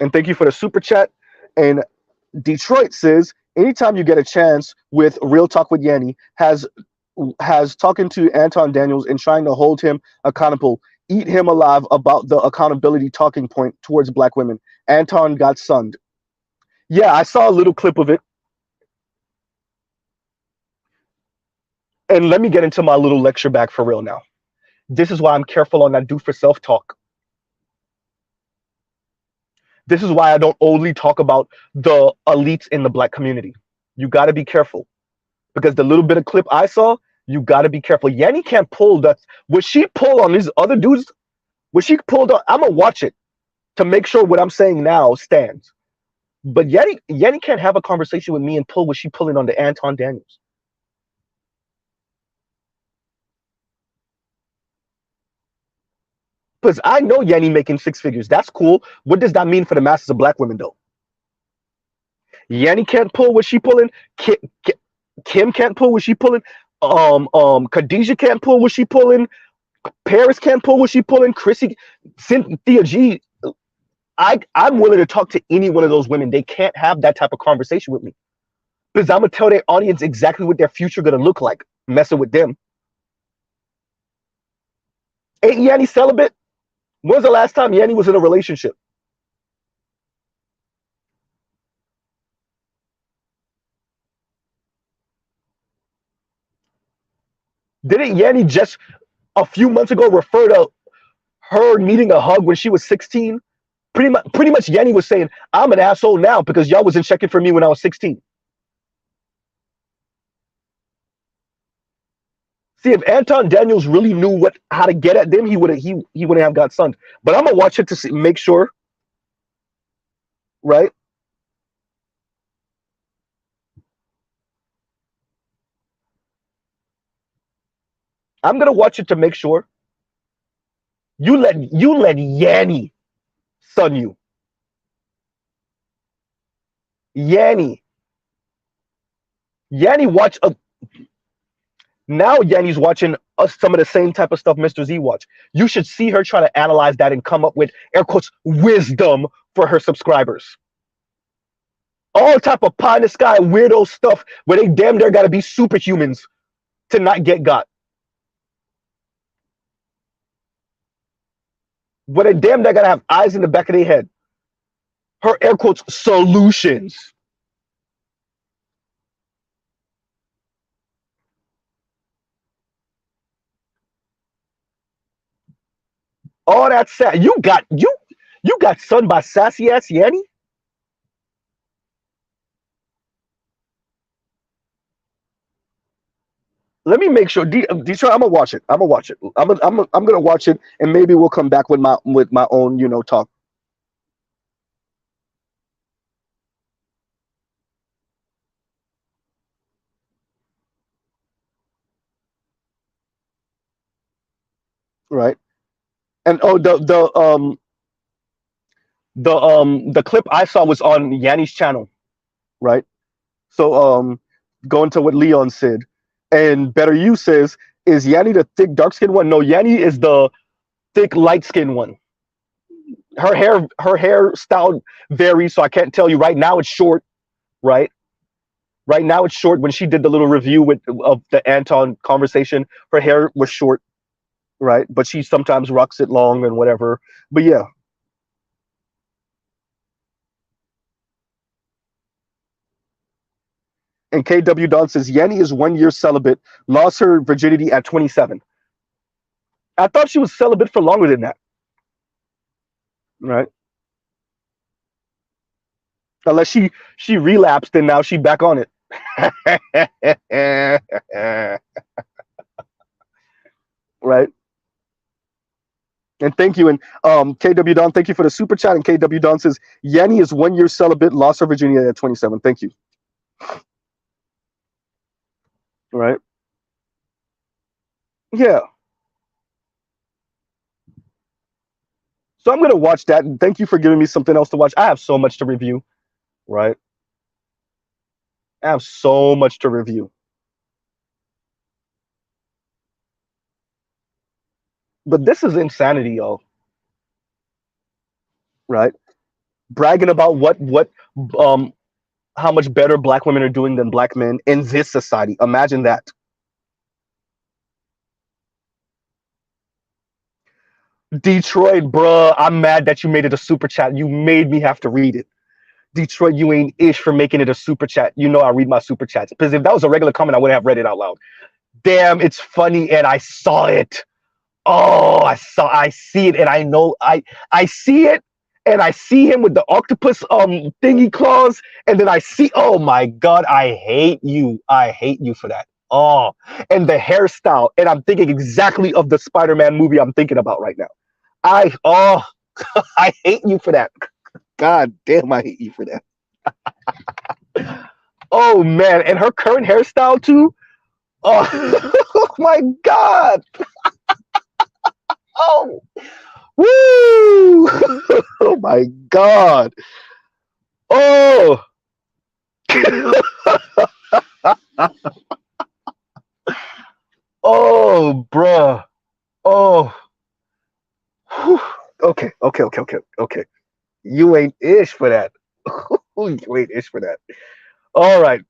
And thank you for the super chat. And Detroit says, anytime you get a chance with Real Talk with Yanni, has talking to Anton Daniels and trying to hold him accountable, eat him alive about the accountability talking point towards black women. Anton got sunned. Yeah, I saw a little clip of it. And let me get into my little lecture back for real now. This is why I'm careful on that do for self talk. This is why I don't only talk about the elites in the black community. You got to be careful, because the little bit of clip I saw, you got to be careful. Yanni can't pull that. What she pull on these other dudes, what she pulled on, I'm gonna watch it to make sure what I'm saying now stands. But Yanni can't have a conversation with me and pull what she pulling on the Anton Daniels. Because I know Yanni making six figures. That's cool. What does that mean for the masses of black women, though? Yanni can't pull what she pulling. Kim can't pull what she pulling. Khadijah can't pull what she pulling. Paris can't pull what she pulling. Chrissy, Cynthia G. I'm willing to talk to any one of those women. They can't have that type of conversation with me, because I'm gonna tell their audience exactly what their future gonna look like messing with them. Ain't Yanni celibate? When's the last time Yanni was in a relationship? Didn't Yanni just a few months ago refer to her needing a hug when she was 16? Pretty much Yanni was saying, I'm an asshole now because y'all wasn't checking for me when I was 16. See, if Anton Daniels really knew how to get at them, he wouldn't have got sunned. But I'm gonna watch it to make sure, right? I'm gonna watch it to make sure. You let Yanni sun you. Yanni watch now Yanni's watching some of the same type of stuff Mr. Z watch. You should see her try to analyze that and come up with air quotes wisdom for her subscribers. All type of pie in the sky weirdo stuff where they damn near gotta be superhumans to not get got. Where they damn near gotta have eyes in the back of their head. Her air quotes solutions. All that sad. You got sunned by sassy ass Yanni? Let me make sure. Detroit, I'm gonna watch it. I'm gonna watch it. I'm gonna watch it, and maybe we'll come back with my own talk. Right. And oh, the clip I saw was on Yanni's channel, right? So going to what Leon said, and Better You says, is Yanni the thick dark skinned one? No, Yanni is the thick light skinned one. Her hair style varies, so I can't tell you right now. It's short, right? Right now it's short. When she did the little review of the Anton conversation, her hair was short, right? But she sometimes rocks it long and whatever. But yeah. And KW Don says Yanni is 1 year celibate, lost her virginity at 27. I thought she was celibate for longer than that, right? Unless she relapsed and now she back on it. Right. And thank you. And KW Don, thank you for the super chat. And KW Don says Yanni is 1 year celibate, lost her virginity at 27. Thank you. Right. Yeah. So I'm gonna watch that. And thank you for giving me something else to watch. I have so much to review. Right. I have so much to review. But this is insanity, y'all. Right. Bragging about what um how much better black women are doing than black men in this society. Imagine that. Detroit, bruh, I'm mad that you made it a super chat. You made me have to read it. Detroit, you ain't ish for making it a super chat. You know I read my super chats. Because if that was a regular comment, I wouldn't have read it out loud. Damn, it's funny and I saw it. Oh, I see it, and I know I see it, and I see him with the octopus thingy claws, and then I see, oh my god, I hate you. I hate you for that. Oh, and the hairstyle, and I'm thinking exactly of the Spider-Man movie I'm thinking about right now. Oh I hate you for that. God damn, I hate you for that. Oh man, and her current hairstyle too. Oh, oh my god. Oh, woo! Oh my god. Oh. Oh, bruh. Oh. Whew. Okay, okay, okay, okay, okay. You ain't ish for that. You ain't ish for that. All right.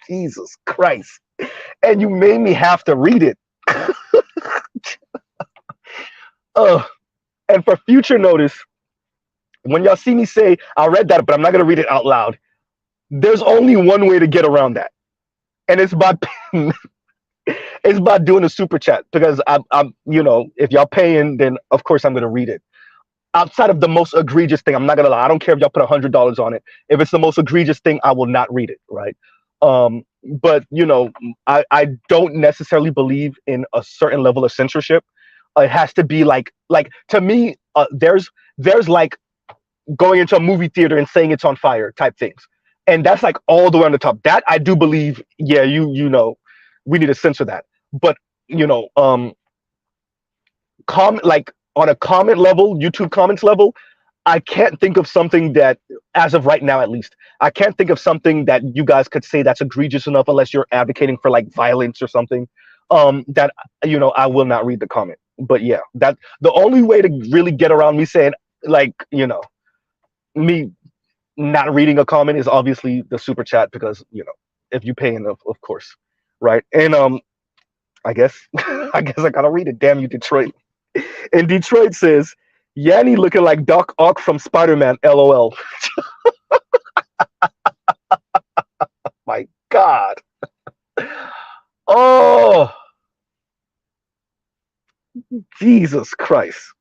Jesus Christ. And you made me have to read it. Oh, and for future notice, when y'all see me say, I read that, but I'm not going to read it out loud, there's only one way to get around that. And it's by it's by doing a super chat, because I'm if y'all paying, then of course I'm going to read it. Outside of the most egregious thing, I'm not gonna lie. I don't care if y'all put $100 on it. If it's the most egregious thing, I will not read it. Right. But I don't necessarily believe in a certain level of censorship. It has to be like to me, there's like going into a movie theater and saying it's on fire type things, and that's like all the way on the top. That I do believe. Yeah, we need to censor that. But you know, comment like on a comment level, YouTube comments level, I can't think of something that, as of right now at least, I can't think of something that you guys could say that's egregious enough, unless you're advocating for like violence or something. That I will not read the comment. But yeah, that the only way to really get around me saying like me not reading a comment is obviously the super chat, because if you pay enough, of course, right? And I guess I guess I gotta read it. Damn you, Detroit. And Detroit says, Yanni looking like Doc Ock from Spider-Man, LOL. My God. Oh, Jesus Christ.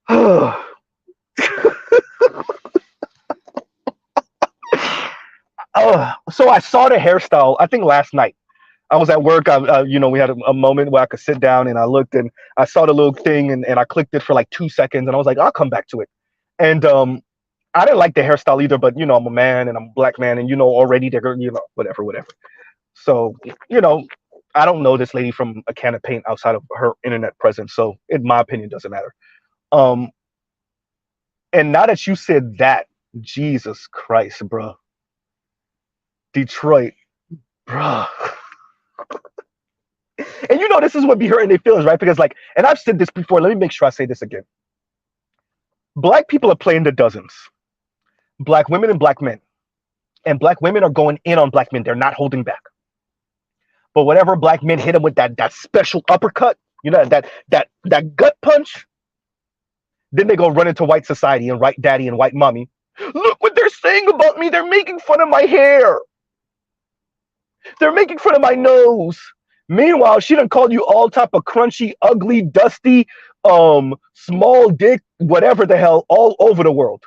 Oh. So I saw the hairstyle, I think last night. I was at work. We had a moment where I could sit down, and I looked and I saw the little thing, and I clicked it for like 2 seconds, and I was like, I'll come back to it. And I didn't like the hairstyle either, but I'm a man and I'm a black man, and already they're whatever. So I don't know this lady from a can of paint outside of her internet presence, so in my opinion, doesn't matter. Um, and now that you said that, Jesus Christ, bro, Detroit, bro. And this is what be hurting their feelings, right? Because and I've said this before. Let me make sure I say this again. Black people are playing the dozens. Black women and black men. And black women are going in on black men. They're not holding back. But whenever black men hit them with that special uppercut, that gut punch, then they go run into white society and white daddy and white mommy. Look what they're saying about me. They're making fun of my hair. They're making fun of my nose. Meanwhile, she done called you all type of crunchy, ugly, dusty, small dick, whatever the hell, all over the world.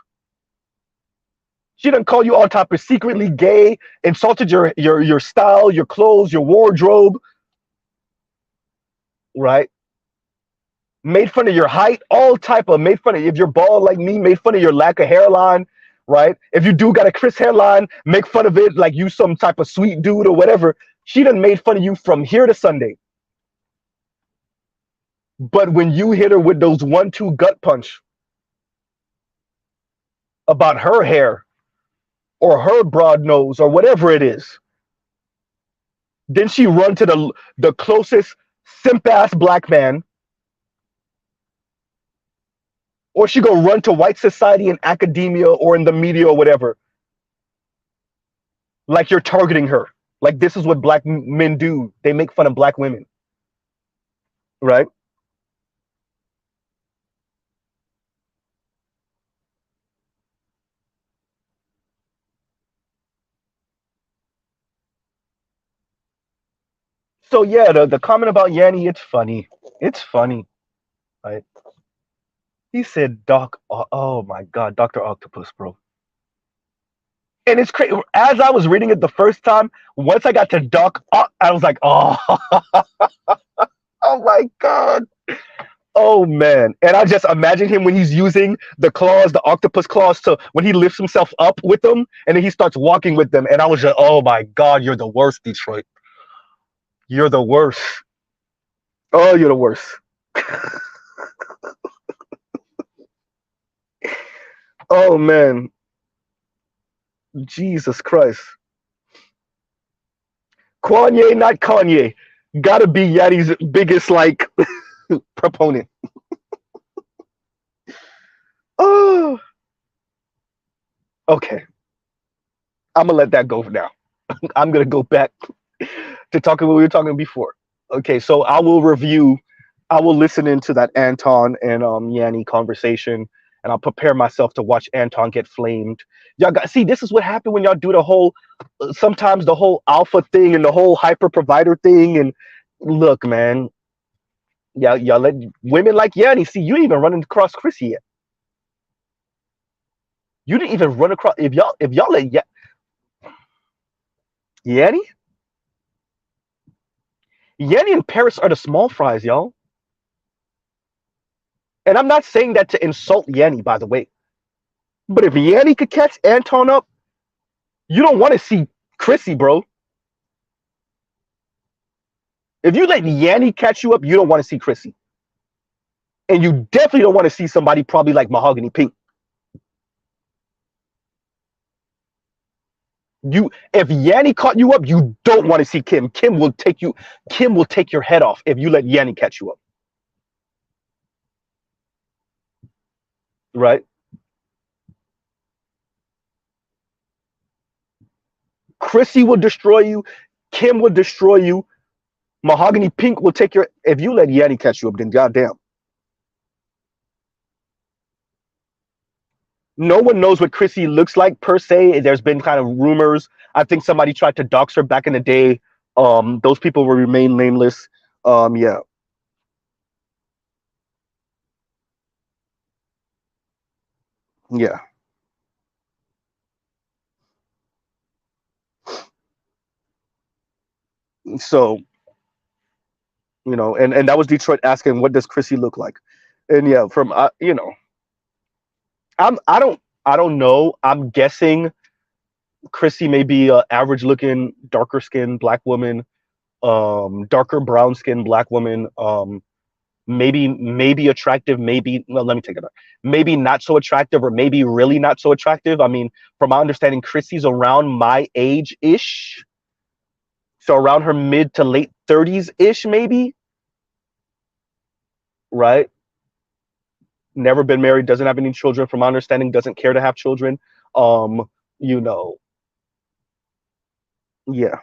She done call you all type of secretly gay, insulted your style, your clothes, your wardrobe, right? Made fun of your height, all type of made fun of if you're bald like me, made fun of your lack of hairline, right? If you do got a crisp hairline, make fun of it like you some type of sweet dude or whatever. She done made fun of you from here to Sunday. But when you hit her with those 1-2 gut punch about her hair or her broad nose or whatever it is, then she run to the closest simp ass black man, or she go run to white society in academia or in the media or whatever, like you're targeting her. Like this is what black men do. They make fun of black women, right? So yeah, the comment about Yanni, it's funny. It's funny, right? He said, "Doc, oh my God, Doctor Octopus, bro." And it's crazy. As I was reading it the first time, once I got to Doc, I was like, "Oh, oh my God, oh man!" And I just imagine him when he's using the claws, the octopus claws, to when he lifts himself up with them, and then he starts walking with them. And I was just, "Oh my God, you're the worst, Detroit. You're the worst. Oh, you're the worst." Oh man, Jesus Christ. Kanye, not Kanye. Gotta be Yadi's biggest like proponent. Oh, okay. I'm gonna let that go for now. I'm gonna go back to talking what we were talking before. Okay, so I will review. I will listen into that Anton and Yanni conversation, and I'll prepare myself to watch Anton get flamed. Y'all got see. This is what happened when y'all do the whole. Sometimes the whole alpha thing and the whole hyper provider thing. And look, man, y'all let women like Yanni see. You didn't even run across Chrissy yet. You didn't even run across if y'all let Yanni. Yanni and Paris are the small fries, y'all. And I'm not saying that to insult Yanni, by the way. But if Yanni could catch Anton up, you don't want to see Chrissy, bro. If you let Yanni catch you up, you don't want to see Chrissy. And you definitely don't want to see somebody probably like Mahogany Pink. If Yanni caught you up, you don't want to see Kim. Kim will take your head off if you let Yanni catch you up. Right? Chrissy will destroy you. Kim will destroy you. Mahogany Pink will take your. If you let Yanni catch you up, then goddamn. No one knows what Chrissy looks like per se. There's been kind of rumors. I think somebody tried to dox her back in the day. Those people will remain nameless. Yeah. Yeah. So, and that was Detroit asking, what does Chrissy look like? And yeah, from I don't know. I'm guessing Chrissy may be a average looking, darker skinned black woman, darker brown skinned black woman, maybe attractive, maybe well, let me take it back. Maybe not so attractive, or maybe really not so attractive. I mean, from my understanding, Chrissy's around my age ish. So around her mid to late 30s ish, maybe. Right? never been married, doesn't have any children, from my understanding, doesn't care to have children. Um, you know, yeah.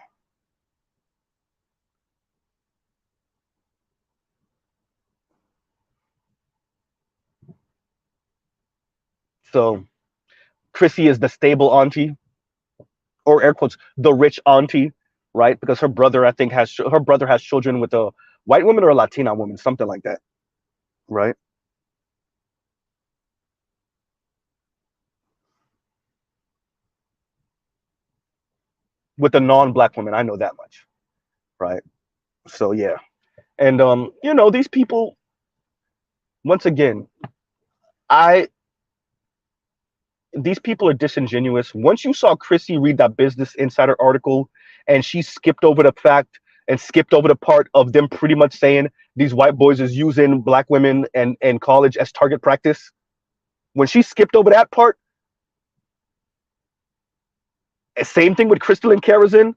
So Chrissy is the stable auntie, or air quotes, the rich auntie, right? Because her brother, I think, her brother has children with a white woman or a Latina woman, something like that, right? With a non-black woman, I know that much, right? So yeah, and these people, once again, I these people are disingenuous. Once you saw Chrissy read that Business Insider article, and she skipped over the fact and skipped over the part of them pretty much saying these white boys is using black women and college as target practice. When she skipped over that part, same thing with Crystal and Karazin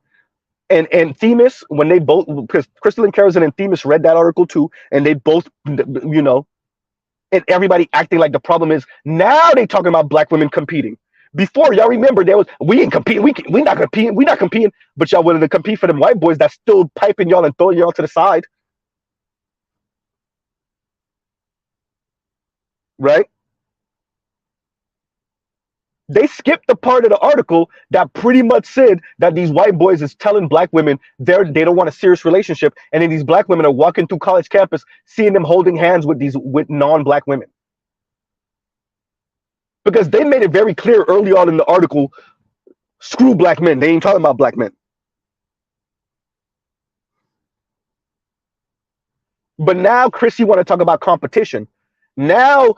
and Themis, when they both, because Crystal and Karazin and Themis read that article too, and they both, and everybody acting like the problem is now they talking about black women competing. Before, y'all remember, there was we ain't competing, we not competing, we not competing, but y'all willing to compete for them white boys that's still piping y'all and throwing y'all to the side, right? They skipped the part of the article that pretty much said that these white boys is telling black women they don't want a serious relationship, and then these black women are walking through college campus, seeing them holding hands with non-black women, because they made it very clear early on in the article, screw black men, they ain't talking about black men. But now Chrissy want to talk about competition. Now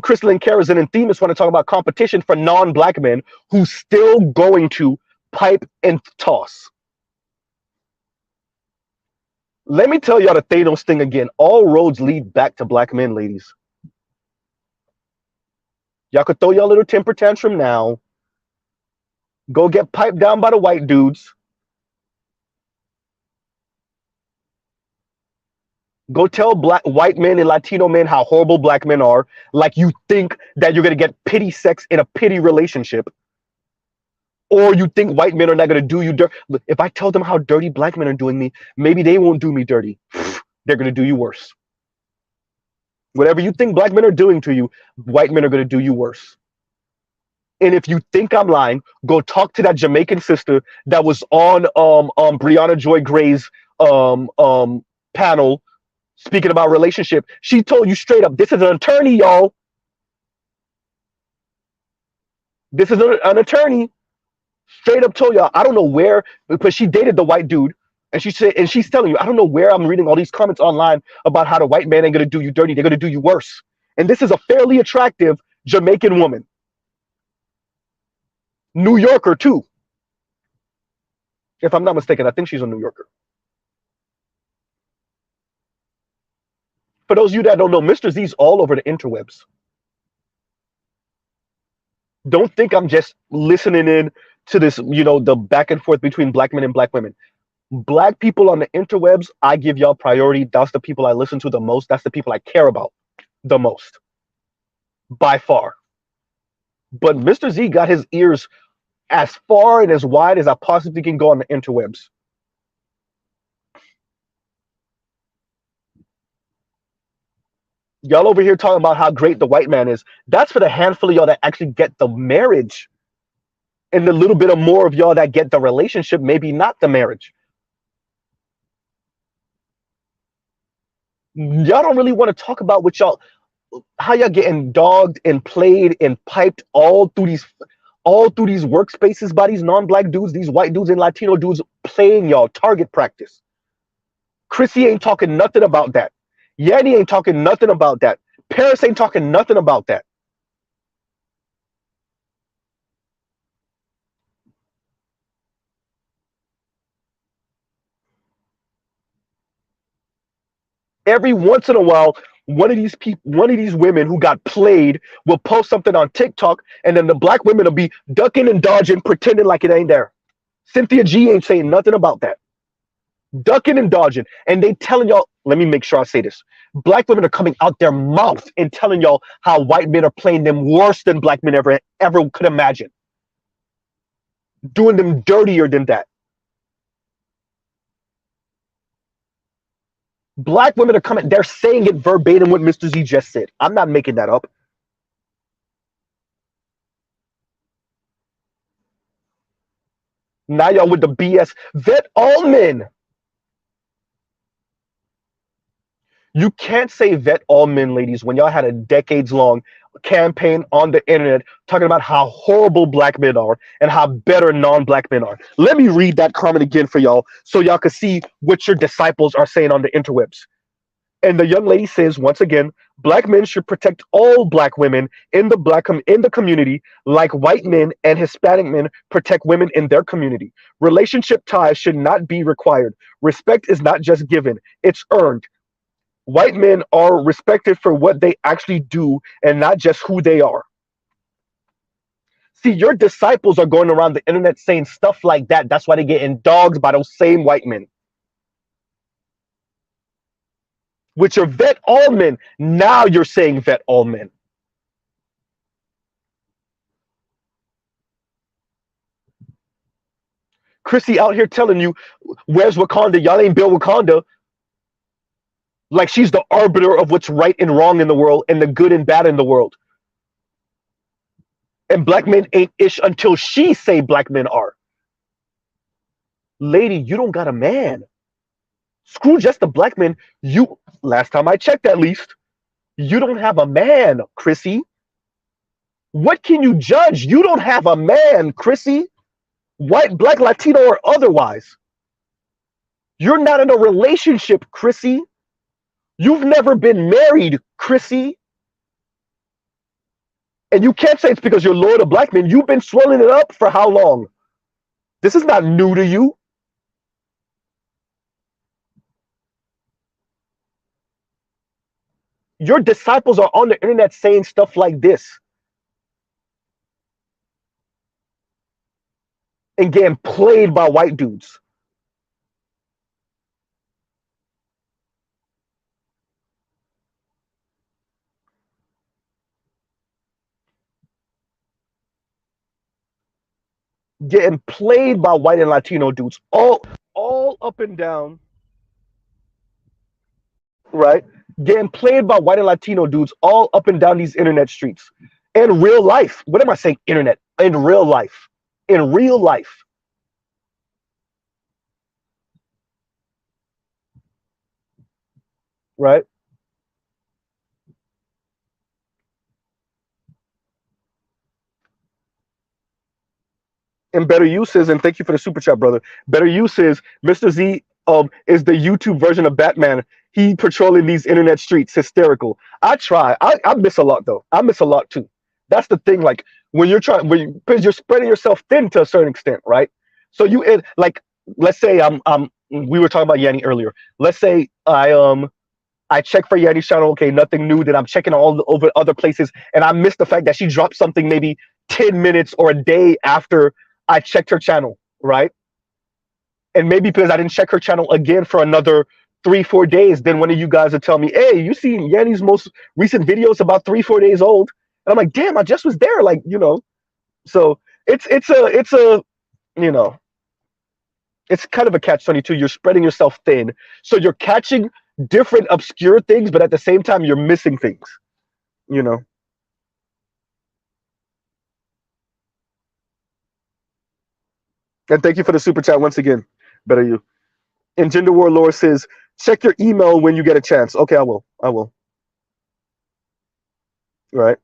Crystal and Karazin and Themis want to talk about competition for non-black men who's still going to pipe and toss. Let me tell y'all the Thanos thing again. All roads lead back to black men, ladies. Y'all could throw y'all little temper tantrum now. Go get piped down by the white dudes. Go tell white men and Latino men how horrible black men are, like you think that you're going to get pity sex in a pity relationship. Or you think white men are not going to do you dirty. If I tell them how dirty black men are doing me, maybe they won't do me dirty. They're going to do you worse. Whatever you think black men are doing to you, white men are going to do you worse. And if you think I'm lying, go talk to that Jamaican sister that was on Brianna Joy Gray's panel speaking about relationship. She told you straight up, this is an attorney, y'all. This is an attorney. Straight up told y'all, I don't know where, because she dated the white dude. And she said, and she's telling you, I don't know where I'm reading all these comments online about how the white man ain't gonna do you dirty, they're gonna do you worse. And this is a fairly attractive Jamaican woman. New Yorker too. If I'm not mistaken, I think she's a New Yorker. For those of you that don't know, Mr. Z's all over the interwebs. Don't think I'm just listening in to this, the back and forth between black men and black women. Black people on the interwebs, I give y'all priority. That's the people I listen to the most. That's the people I care about the most, by far. But Mr. Z got his ears as far and as wide as I possibly can go on the interwebs. Y'all over here talking about how great the white man is. That's for the handful of y'all that actually get the marriage. And the little bit of more of y'all that get the relationship, maybe not the marriage. Y'all don't really want to talk about how y'all getting dogged and played and piped all through these workspaces by these non-black dudes, these white dudes and Latino dudes playing y'all target practice. Chrissy ain't talking nothing about that. Yanni ain't talking nothing about that. Paris ain't talking nothing about that. Every once in a while, one of these women who got played will post something on TikTok, and then the black women will be ducking and dodging, pretending like it ain't there. Cynthia G ain't saying nothing about that. Ducking and dodging, and they telling y'all. Let me make sure I say this. Black women are coming out their mouth and telling y'all how white men are playing them worse than black men ever could imagine, doing them dirtier than that. Black women are coming, they're saying it verbatim what Mr. Z just said. I'm not making that up. Now y'all with the BS. Vet all men. You can't say vet all men, ladies, when y'all had a decades-long campaign on the internet talking about how horrible black men are and how better non-black men are. Let me read that comment again for y'all so y'all can see what your disciples are saying on the interwebs. And the young lady says, once again, black men should protect all black women in the community, like white men and Hispanic men protect women in their community. Relationship ties should not be required. Respect is not just given, it's earned. White men are respected for what they actually do and not just who they are. See, your disciples are going around the internet saying stuff like that. That's why they're getting dogged by those same white men. With your vet all men, now you're saying vet all men. Chrissy out here telling you, where's Wakanda? Y'all ain't built Wakanda. Like she's the arbiter of what's right and wrong in the world and the good and bad in the world. And black men ain't ish until she say black men are. Lady, you don't got a man. Screw just the black men. You, last time I checked at least, you don't have a man, Chrissy. What can you judge? You don't have a man, Chrissy. White, black, Latino, or otherwise. You're not in a relationship, Chrissy. You've never been married, Chrissy. And you can't say it's because you're loyal to black men. You've been swelling it up for how long? This is not new to you. Your disciples are on the internet saying stuff like this and getting played by white dudes. Getting played by white and Latino dudes all up and down, right? Getting played by white and Latino dudes all up and down these internet streets. In real life. What am I saying? Internet. In real life. In real life. Right? And Better Use is, and thank you for the super chat, brother. Better Use is Mr. Z is the YouTube version of Batman. He patrolling these internet streets, hysterical. I try. I miss a lot though. I miss a lot too. That's the thing. Like when you're trying, because you're spreading yourself thin to a certain extent, right? So like, let's say we were talking about Yanni earlier. Let's say I check for Yanni's channel. Okay, nothing new. Then I'm checking over other places, and I missed the fact that she dropped something maybe 10 minutes or a day after I checked her channel, right? And maybe because I didn't check her channel again for another 3-4 days, then one of you guys would tell me, hey, you seen Yanni's most recent videos about 3-4 days old? And I'm like, damn, I just was there, like, you know. So it's a you know, it's kind of a catch-22. You're spreading yourself thin, so you're catching different obscure things, but at the same time you're missing things, you know. And thank you for the super chat once again. Better You. And Gender War Lore says, check your email when you get a chance. Okay, I will. I will. Right.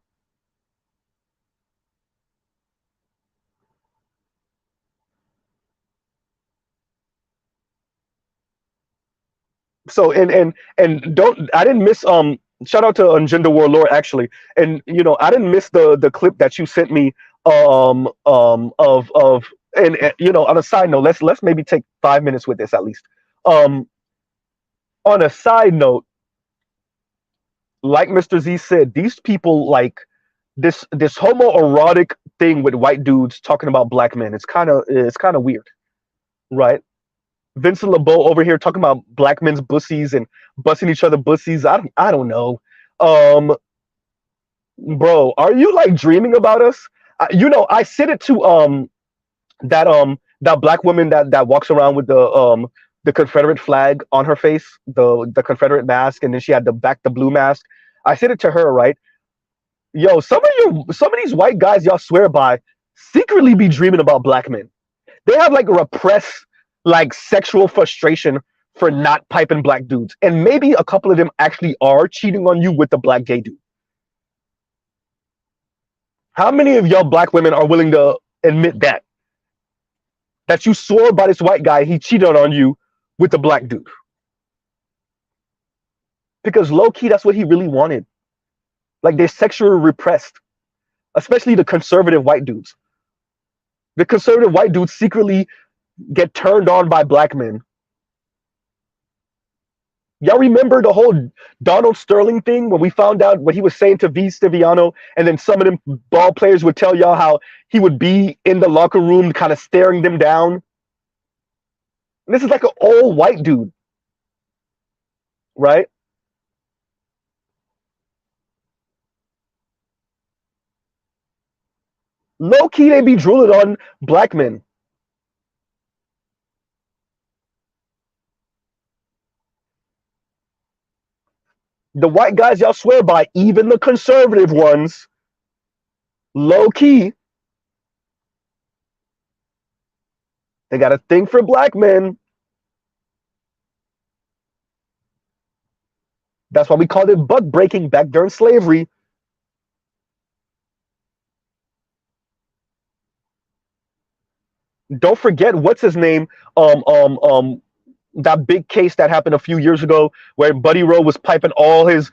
So and don't, I didn't miss shout out to Gender War Lore actually. And you know, I didn't miss the clip that you sent me of and you know, on a side note, let's maybe take 5 minutes with this at least. Um on a side note, like Mr. Z said, these people like this homoerotic thing with white dudes talking about black men. It's kind of weird, right? Vincent LeBeau over here talking about black men's bussies and busting each other bussies. I don't know. Um, bro, are you like dreaming about us? I said it to that black woman that walks around with the Confederate flag on her face, the Confederate mask, and then she had the blue mask. I said it to her, right? Yo, some of these white guys y'all swear by secretly be dreaming about black men. They have like repressed like sexual frustration for not piping black dudes, and maybe a couple of them actually are cheating on you with the black gay dude. How many of y'all black women are willing to admit that you swore by this white guy he cheated on you with the black dude? Because low key, that's what he really wanted. Like they're sexually repressed, especially the conservative white dudes. The conservative white dudes secretly get turned on by black men. Y'all remember the whole Donald Sterling thing when we found out what he was saying to V. Stiviano, and then some of them ball players would tell y'all how he would be in the locker room kind of staring them down. And this is like an old white dude, right? Low key, they be drooling on black men. The white guys y'all swear by, even the conservative ones, low key, they got a thing for black men. That's why we called it buck breaking back during slavery. Don't forget what's his name. That big case that happened a few years ago where Buddy Rowe was piping all his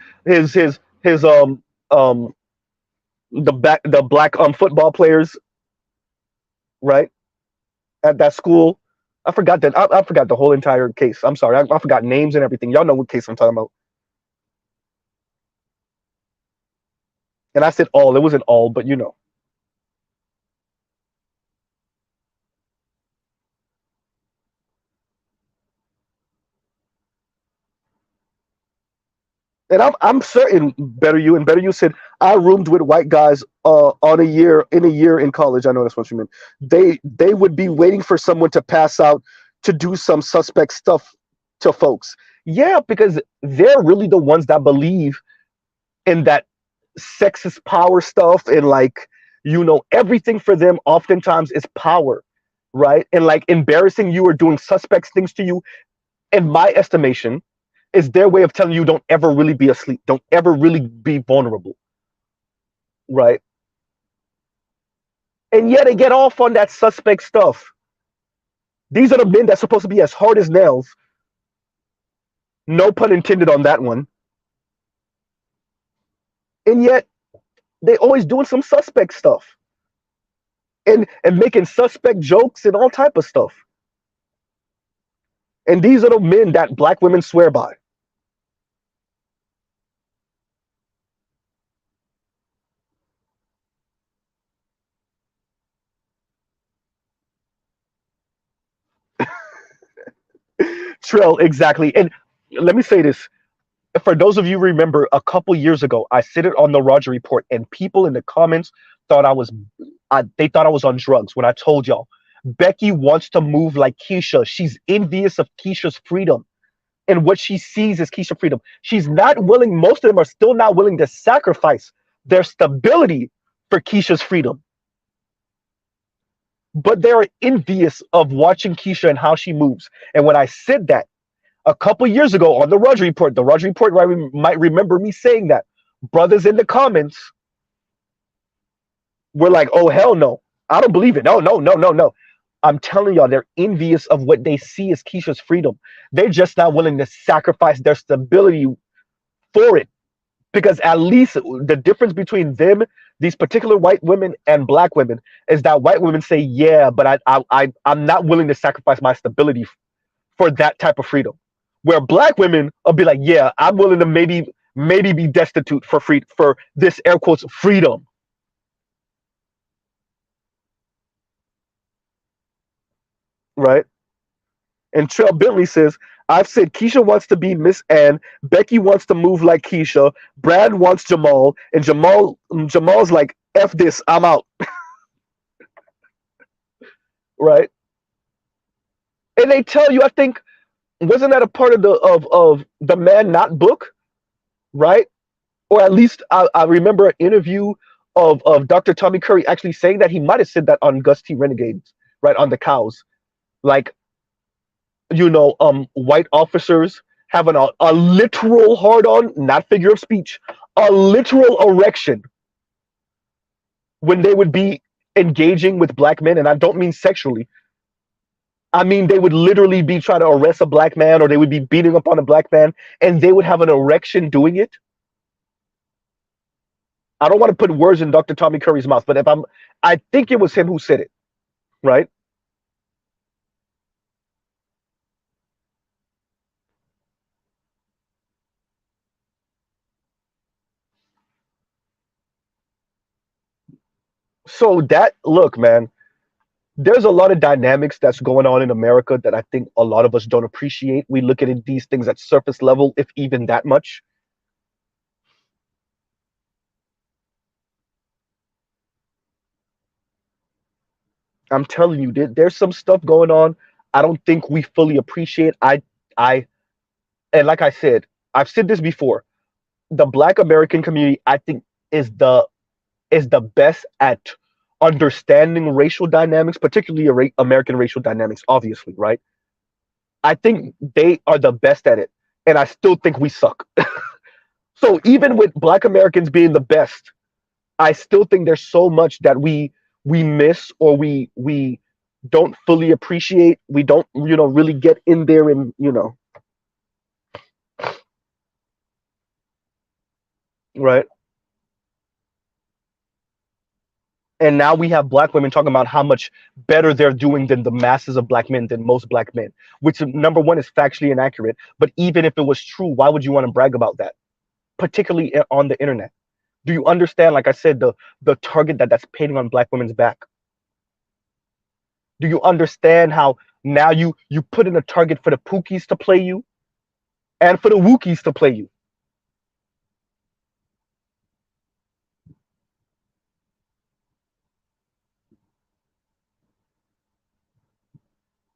the black football players, right, at that school. I forgot the whole entire case. I'm sorry, I forgot names and everything. Y'all know what case I'm talking about. And I said all. It wasn't all, but you know. And I'm certain better you said I roomed with white guys on a year in college. I know that's what you meant. They would be waiting for someone to pass out to do some suspect stuff to folks. Yeah, because they're really the ones that believe in that sexist power stuff, and like everything for them oftentimes is power, right? And like embarrassing you or doing suspect things to you, in my estimation, is their way of telling you don't ever really be asleep, don't ever really be vulnerable, right? And yet they get off on that suspect stuff. These are the men that's supposed to be as hard as nails, no pun intended on that one, and yet they always doing some suspect stuff and making suspect jokes and all type of stuff. And these are the men that black women swear by. Trill, exactly. And let me say this. For those of you who remember, a couple years ago, I said it on the Roger Report, and people in the comments thought they thought I was on drugs when I told y'all Becky wants to move like Keisha. She's envious of Keisha's freedom, and what she sees is Keisha's freedom. She's not willing. Most of them are still not willing to sacrifice their stability for Keisha's freedom, but they're envious of watching Keisha and how she moves. And when I said that a couple years ago on the Roger Report, where I might remember me saying that, brothers in the comments were like, "Oh hell no, I don't believe it. No, no, no, no, no." I'm telling y'all, they're envious of what they see as Keisha's freedom. They're just not willing to sacrifice their stability for it, because at least the difference between them, these particular white women and black women, is that white women say, "Yeah, but I'm not willing to sacrifice my stability for that type of freedom." Where black women will be like, "Yeah, I'm willing to maybe be destitute for this air quotes freedom." Right? And Trell Bentley says, I've said Keisha wants to be Miss Ann, Becky wants to move like Keisha, Brad wants Jamal, and Jamal's like, F this, I'm out. Right? And they tell you, I think, wasn't that a part of the Man Not book, right? Or at least I remember an interview of Dr. Tommy Curry actually saying that he might have said that on Gus T Renegades, right, on the cows. Like, white officers having a literal hard on, not figure of speech, a literal erection when they would be engaging with black men. And I don't mean sexually. I mean, they would literally be trying to arrest a black man, or they would be beating up on a black man, and they would have an erection doing it. I don't want to put words in Dr. Tommy Curry's mouth, but I think it was him who said it, right? So look, man, there's a lot of dynamics that's going on in America that I think a lot of us don't appreciate. We look at these things at surface level, if even that much. I'm telling you, there's some stuff going on I don't think we fully appreciate. I, and like I said, I've said this before. The Black American community, I think, is the best at understanding racial dynamics, particularly American racial dynamics. Obviously, right? I think they are the best at it, and I still think we suck. So even with Black Americans being the best, I still think there's so much that we miss, or we don't fully appreciate. We don't, really get in there and, right. And now we have black women talking about how much better they're doing than the masses of black men, than most black men, which, number one, is factually inaccurate. But even if it was true, why would you want to brag about that, particularly on the internet? Do you understand, like I said, the target that's painting on black women's back? Do you understand how now you put in a target for the Pookies to play you and for the Wookiees to play you?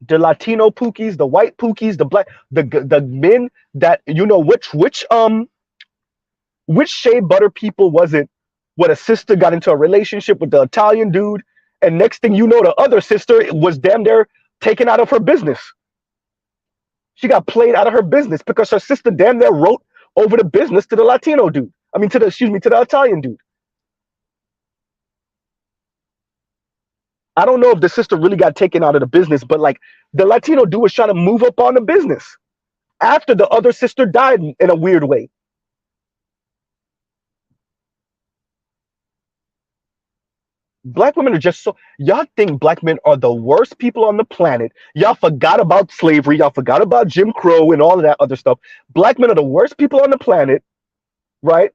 The Latino Pookies, the white Pookies, the black, the men that, which shea butter people was it? What, a sister got into a relationship with the Italian dude, and next thing you know, the other sister was damn near taken out of her business. She got played out of her business because her sister damn near wrote over the business to the Latino dude. I mean, to the Italian dude. I don't know if the sister really got taken out of the business, but like, the Latino dude was trying to move up on the business after the other sister died in a weird way. Black women are just so, y'all think black men are the worst people on the planet. Y'all forgot about slavery. Y'all forgot about Jim Crow and all of that other stuff. Black men are the worst people on the planet, right?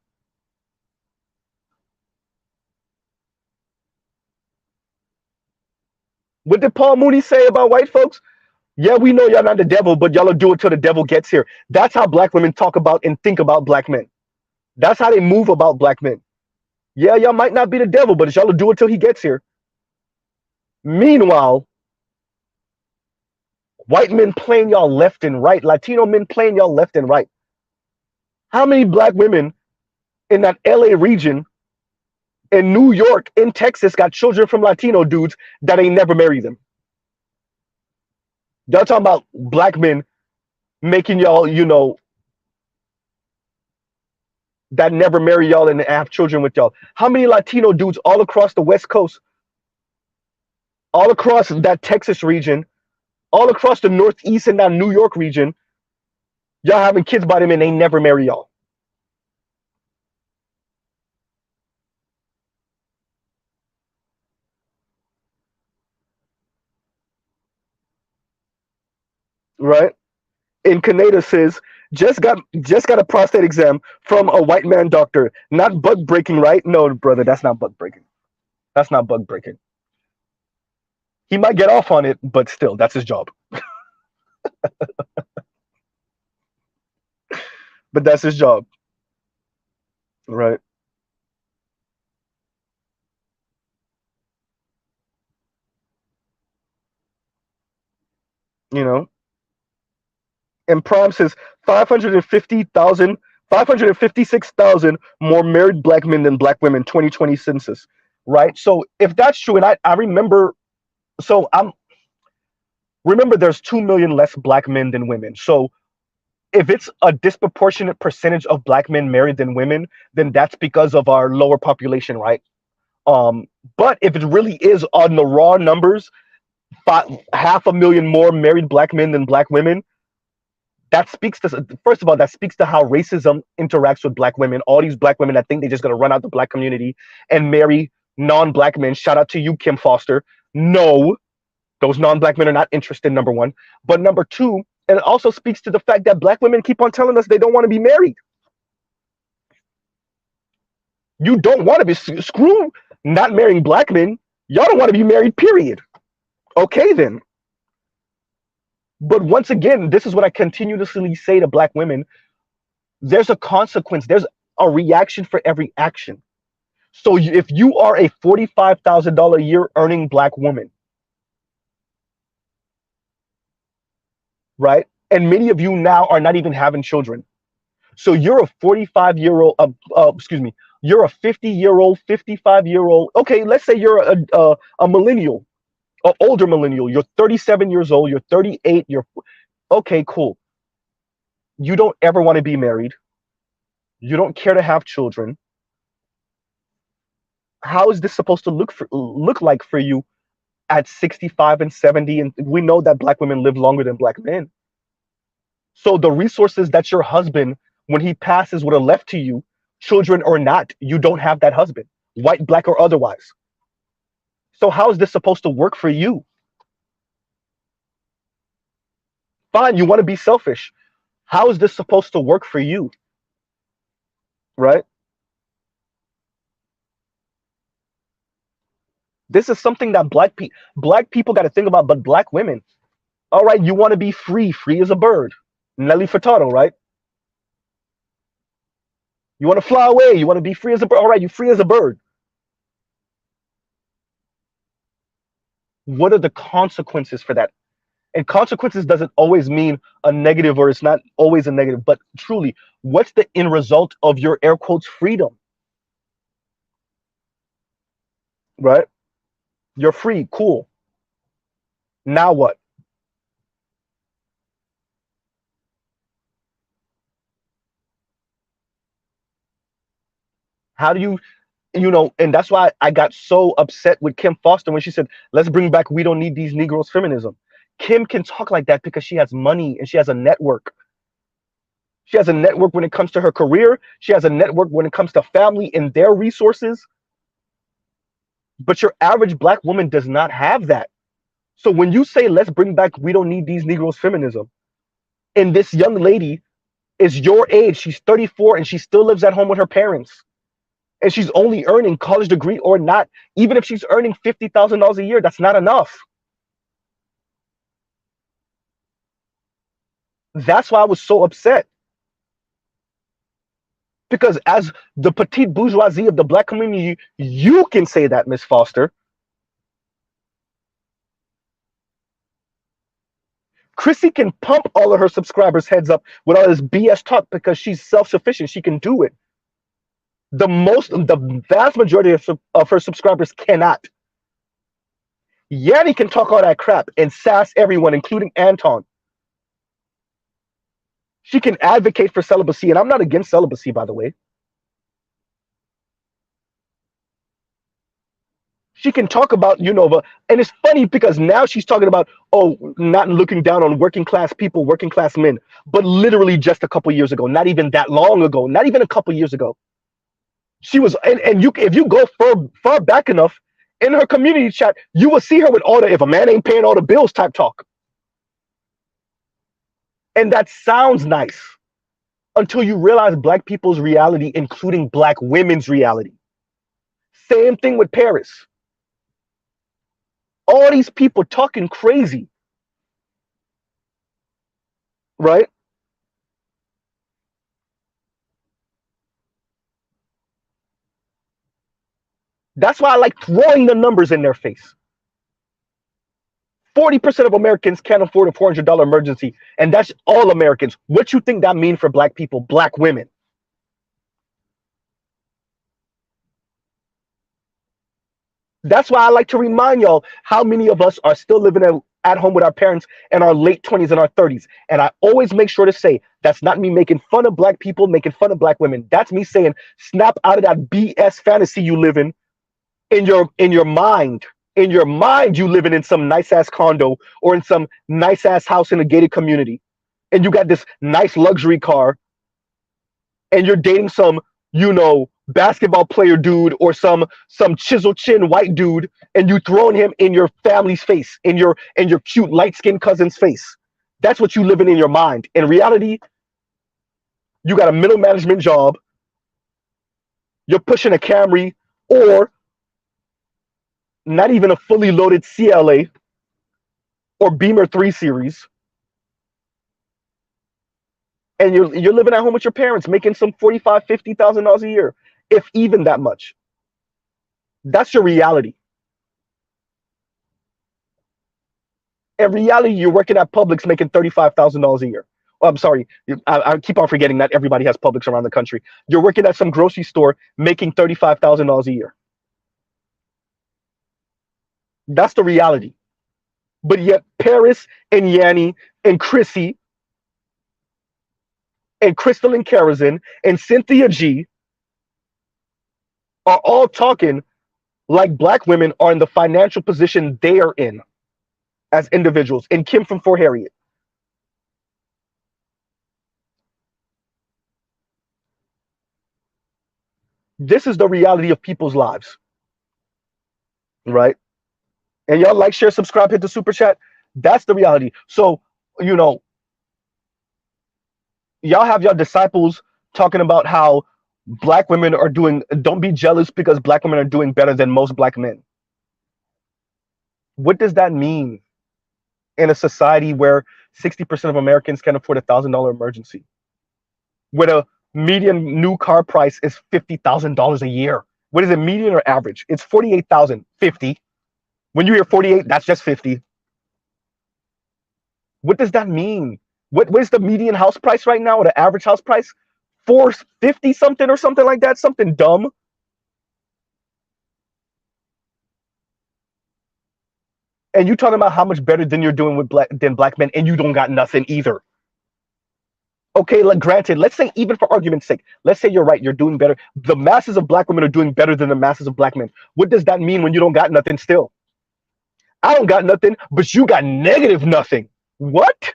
What did Paul Mooney say about white folks? Yeah, we know y'all not the devil, but y'all will do it till the devil gets here. That's how black women talk about and think about black men. That's how they move about black men. Yeah, y'all might not be the devil, but y'all will do it till he gets here. Meanwhile, white men playing y'all left and right, Latino men playing y'all left and right. How many black women in that LA region, in New York, in Texas, got children from Latino dudes that ain't never married them? Y'all talking about black men making y'all, that never marry y'all and have children with y'all. How many Latino dudes all across the West Coast, all across that Texas region, all across the Northeast and that New York region, y'all having kids by them and they never marry y'all? Right? And Canada says, just got a prostate exam from a white man doctor. Not bug breaking, right? No, brother, that's not bug breaking. That's not bug breaking. He might get off on it, but still, that's his job. But that's his job, right? You know, and Prime says 550,000, 556,000 more married black men than black women, 2020 census, right? So if that's true, and I remember, so I'm remember there's 2 million less black men than women. So if it's a disproportionate percentage of black men married than women, then that's because of our lower population, right? Um, but if it really is on the raw numbers, 500,000 more married black men than black women, that speaks to, first of all, that speaks to how racism interacts with black women. All these black women that think they're just gonna run out the black community and marry non-black men. Shout out to you, Kim Foster. No, those non-black men are not interested. Number one, but number two, and it also speaks to the fact that black women keep on telling us they don't want to be married. You don't want to be screw not marrying black men. Y'all don't want to be married. Period. Okay then. But once again, this is what I continuously say to black women. There's a consequence. There's a reaction for every action. So if you are a $45,000 a year earning black woman, right? And many of you now are not even having children. So you're a 45-year-old, excuse me, you're a 50-year-old, 55-year-old. Okay, let's say you're a millennial, an older millennial. You're 37 years old, you're 38, you're okay, cool. You don't ever want to be married. You don't care to have children. How is this supposed to look like for you at 65 and 70? And we know that black women live longer than black men. So the resources that your husband, when he passes, would have left to you, children or not, you don't have that husband, white, black, or otherwise. So how is this supposed to work for you? Fine, you want to be selfish. How is this supposed to work for you? Right? This is something that black people got to think about, but black women. All right, you want to be free, free as a bird. Nelly Furtado, right? You want to fly away, you want to be free as a bird. All right, you free as a bird. What are the consequences for that? And consequences doesn't always mean a negative, or it's not always a negative, but truly, what's the end result of your air quotes freedom? Right? You're free, cool. Now what? How do you, and that's why I got so upset with Kim Foster when she said, let's bring back we don't need these Negroes feminism. Kim can talk like that because she has money and she has a network. She has a network when it comes to her career. She has a network when it comes to family and their resources. But your average black woman does not have that. So when you say, let's bring back we don't need these Negroes feminism, and this young lady is your age, she's 34 and she still lives at home with her parents, and she's only earning, college degree or not, even if she's earning $50,000 a year, that's not enough. That's why I was so upset. Because as the petite bourgeoisie of the black community, you can say that, Miss Foster. Chrissy can pump all of her subscribers' heads up with all this BS talk because she's self-sufficient. She can do it. The vast majority of her subscribers cannot. Yanni can talk all that crap and sass everyone, including Anton. She can advocate for celibacy, and I'm not against celibacy, by the way. She can talk about, and it's funny because now she's talking about, oh, not looking down on working class people, working class men, but literally just a couple years ago, not even that long ago, not even a couple years ago, she was, and you, if you go far back enough in her community chat, you will see her with all the if a man ain't paying all the bills type talk, and that sounds nice until you realize black people's reality, including black women's reality. Same thing with Paris. All these people talking crazy. right? That's why I like throwing the numbers in their face. 40% of Americans can't afford a $400 emergency, and that's all Americans. What you think that means for black people, black women? That's why I like to remind y'all how many of us are still living at home with our parents in our late 20s and our 30s. And I always make sure to say that's not me making fun of black people, making fun of black women. That's me saying snap out of that BS fantasy you live in your mind. In your mind, you living in some nice ass condo or in some nice ass house in a gated community, and you got this nice luxury car, and you're dating some, basketball player dude or some chisel chin white dude, and you throwing him in your family's face, in your cute light skinned cousin's face. That's what you living in your mind. In reality, you got a middle management job. You're pushing a Camry or not even a fully loaded CLA or Beamer 3 Series, and you're living at home with your parents, making some $45,000-$50,000 a year, if even that much. That's your reality. In reality, you're working at Publix making $35,000 a year. Oh, I'm sorry, I keep on forgetting that everybody has Publix around the country. You're working at some grocery store making $35,000 a year. That's the reality. But yet, Paris and Yanni and Chrissy and Crystal and Karazin and Cynthia G are all talking like black women are in the financial position they are in as individuals. And Kim from Fort Harriet. This is the reality of people's lives, right? And y'all like, share, subscribe, hit the super chat. That's the reality. So, you know, y'all have your disciples talking about how black women are doing, don't be jealous because black women are doing better than most black men. What does that mean in a society where 60% of Americans can't afford $1,000 emergency? With a median new car price is $50,000 a year. What is it, median or average? It's 48,000, 50. When you hear 48, that's just 50. What does that mean? What is the median house price right now, or the average house price? 450 something or something like that, something dumb. And you talking about how much better than you're doing with black men, and you don't got nothing either. Okay, like granted, let's say even for argument's sake, let's say you're right, you're doing better. The masses of black women are doing better than the masses of black men. What does that mean when you don't got nothing still? I don't got nothing, but you got negative nothing. What?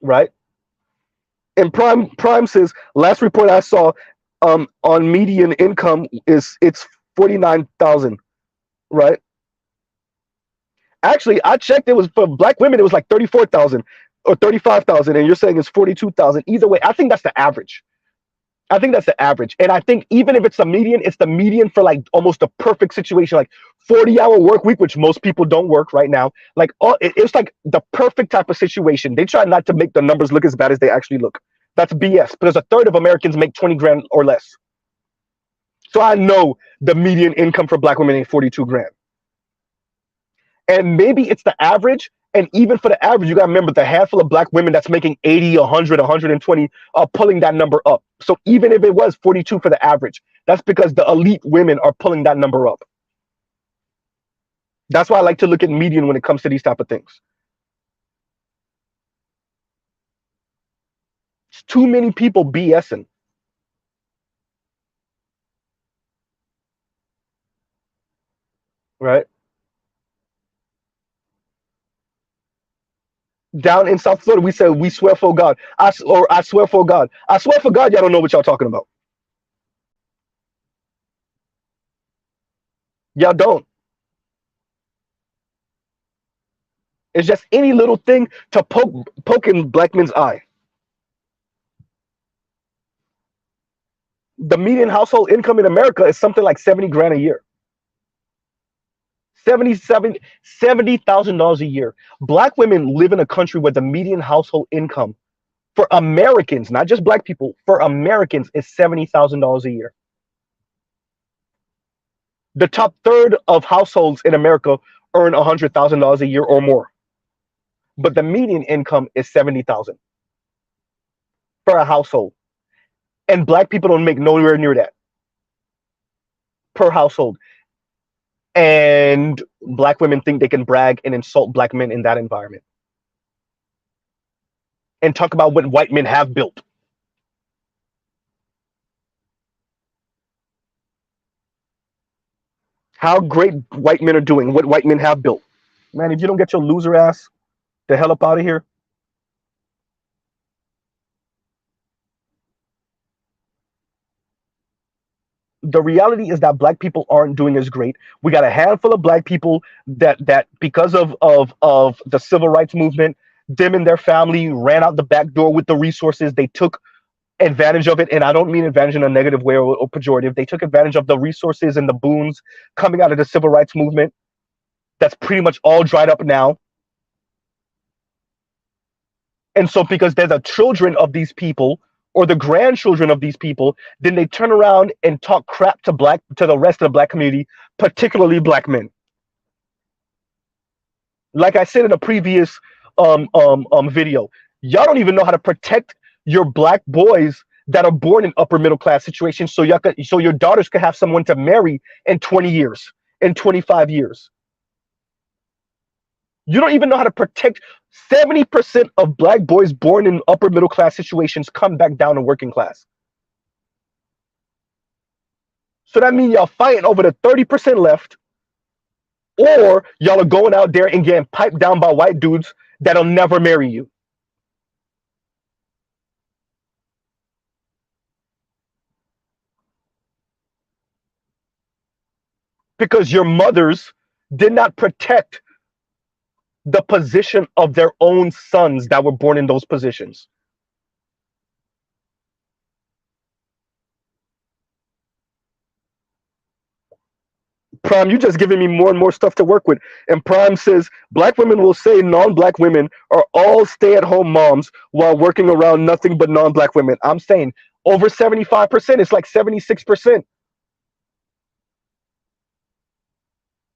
Right? And Prime says last report I saw on median income it's 49,000, right? Actually, I checked, it was for black women, it was like 34,000 or 35,000, and you're saying it's 42,000. Either way, I think that's the average. I think that's the average. And I think even if it's the median, it's the median for like almost a perfect situation, like 40-hour work week, which most people don't work right now. Like it's like the perfect type of situation. They try not to make the numbers look as bad as they actually look. That's BS, because a third of Americans make 20 grand or less. So I know the median income for black women ain't 42 grand. And maybe it's the average. And even for the average, you got to remember the handful of black women that's making 80, 100, 120 are pulling that number up. So even if it was 42 for the average, that's because the elite women are pulling that number up. That's why I like to look at median when it comes to these type of things. It's too many people BSing. Right? Down in South Florida, we say, we swear for God. I swear for God. I swear for God, y'all don't know what y'all talking about. Y'all don't. It's just any little thing to poke in black men's eye. The median household income in America is something like 70 grand a year. $70,000 a year. Black women live in a country where the median household income for Americans, not just black people, for Americans is $70,000 a year. The top third of households in America earn $100,000 a year or more, but the median income is 70,000 for a household, and black people don't make nowhere near that per household. And black women think they can brag and insult black men in that environment and talk about what white men have built. How great white men are doing, what white men have built. Man, if you don't get your loser ass the hell up out of here. The reality is that black people aren't doing as great. We got a handful of black people that because of the civil rights movement, them and their family ran out the back door with the resources. They took advantage of it, and I don't mean advantage in a negative way or pejorative. They took advantage of the resources and the boons coming out of the civil rights movement. That's pretty much all dried up now. And so because they're the children of these people or the grandchildren of these people, then they turn around and talk crap to the rest of the black community, particularly black men. Like I said in a previous video, y'all don't even know how to protect your black boys that are born in upper middle class situations, so your daughters can have someone to marry in 20 years, in 25 years. You don't even know how to protect 70% of black boys born in upper middle class situations come back down to working class. So that means y'all fighting over the 30% left, or y'all are going out there and getting piped down by white dudes that'll never marry you. Because your mothers did not protect the position of their own sons that were born in those positions. Prime, you just giving me more and more stuff to work with. And Prime says black women will say non-black women are all stay-at-home moms while working around nothing but non-black women. I'm saying over 75%. It's like 76%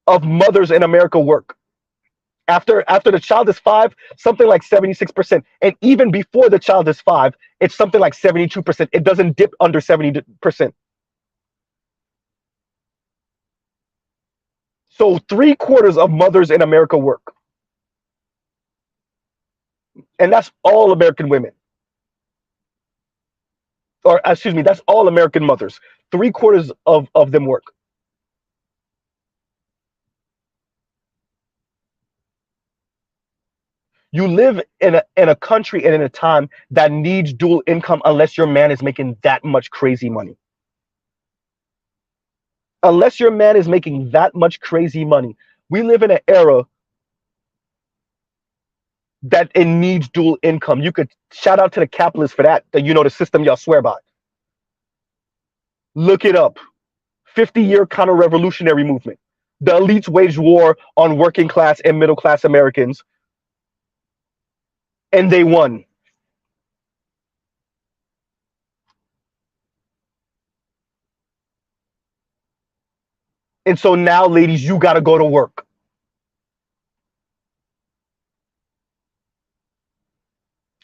of mothers in America work. After the child is 5, something like 76%. And even before the child is 5, it's something like 72%. It doesn't dip under 70%. So 3/4 of mothers in America work. And that's all American women. Or excuse me, that's all American mothers. 3/4 of them work. You live in a country and in a time that needs dual income unless your man is making that much crazy money. Unless your man is making that much crazy money. We live in an era that it needs dual income. You could shout out to the capitalists for that, the system y'all swear by. Look it up. 50-year counter-revolutionary movement. The elites waged war on working class and middle class Americans, and they won. And so now, ladies, you got to go to work.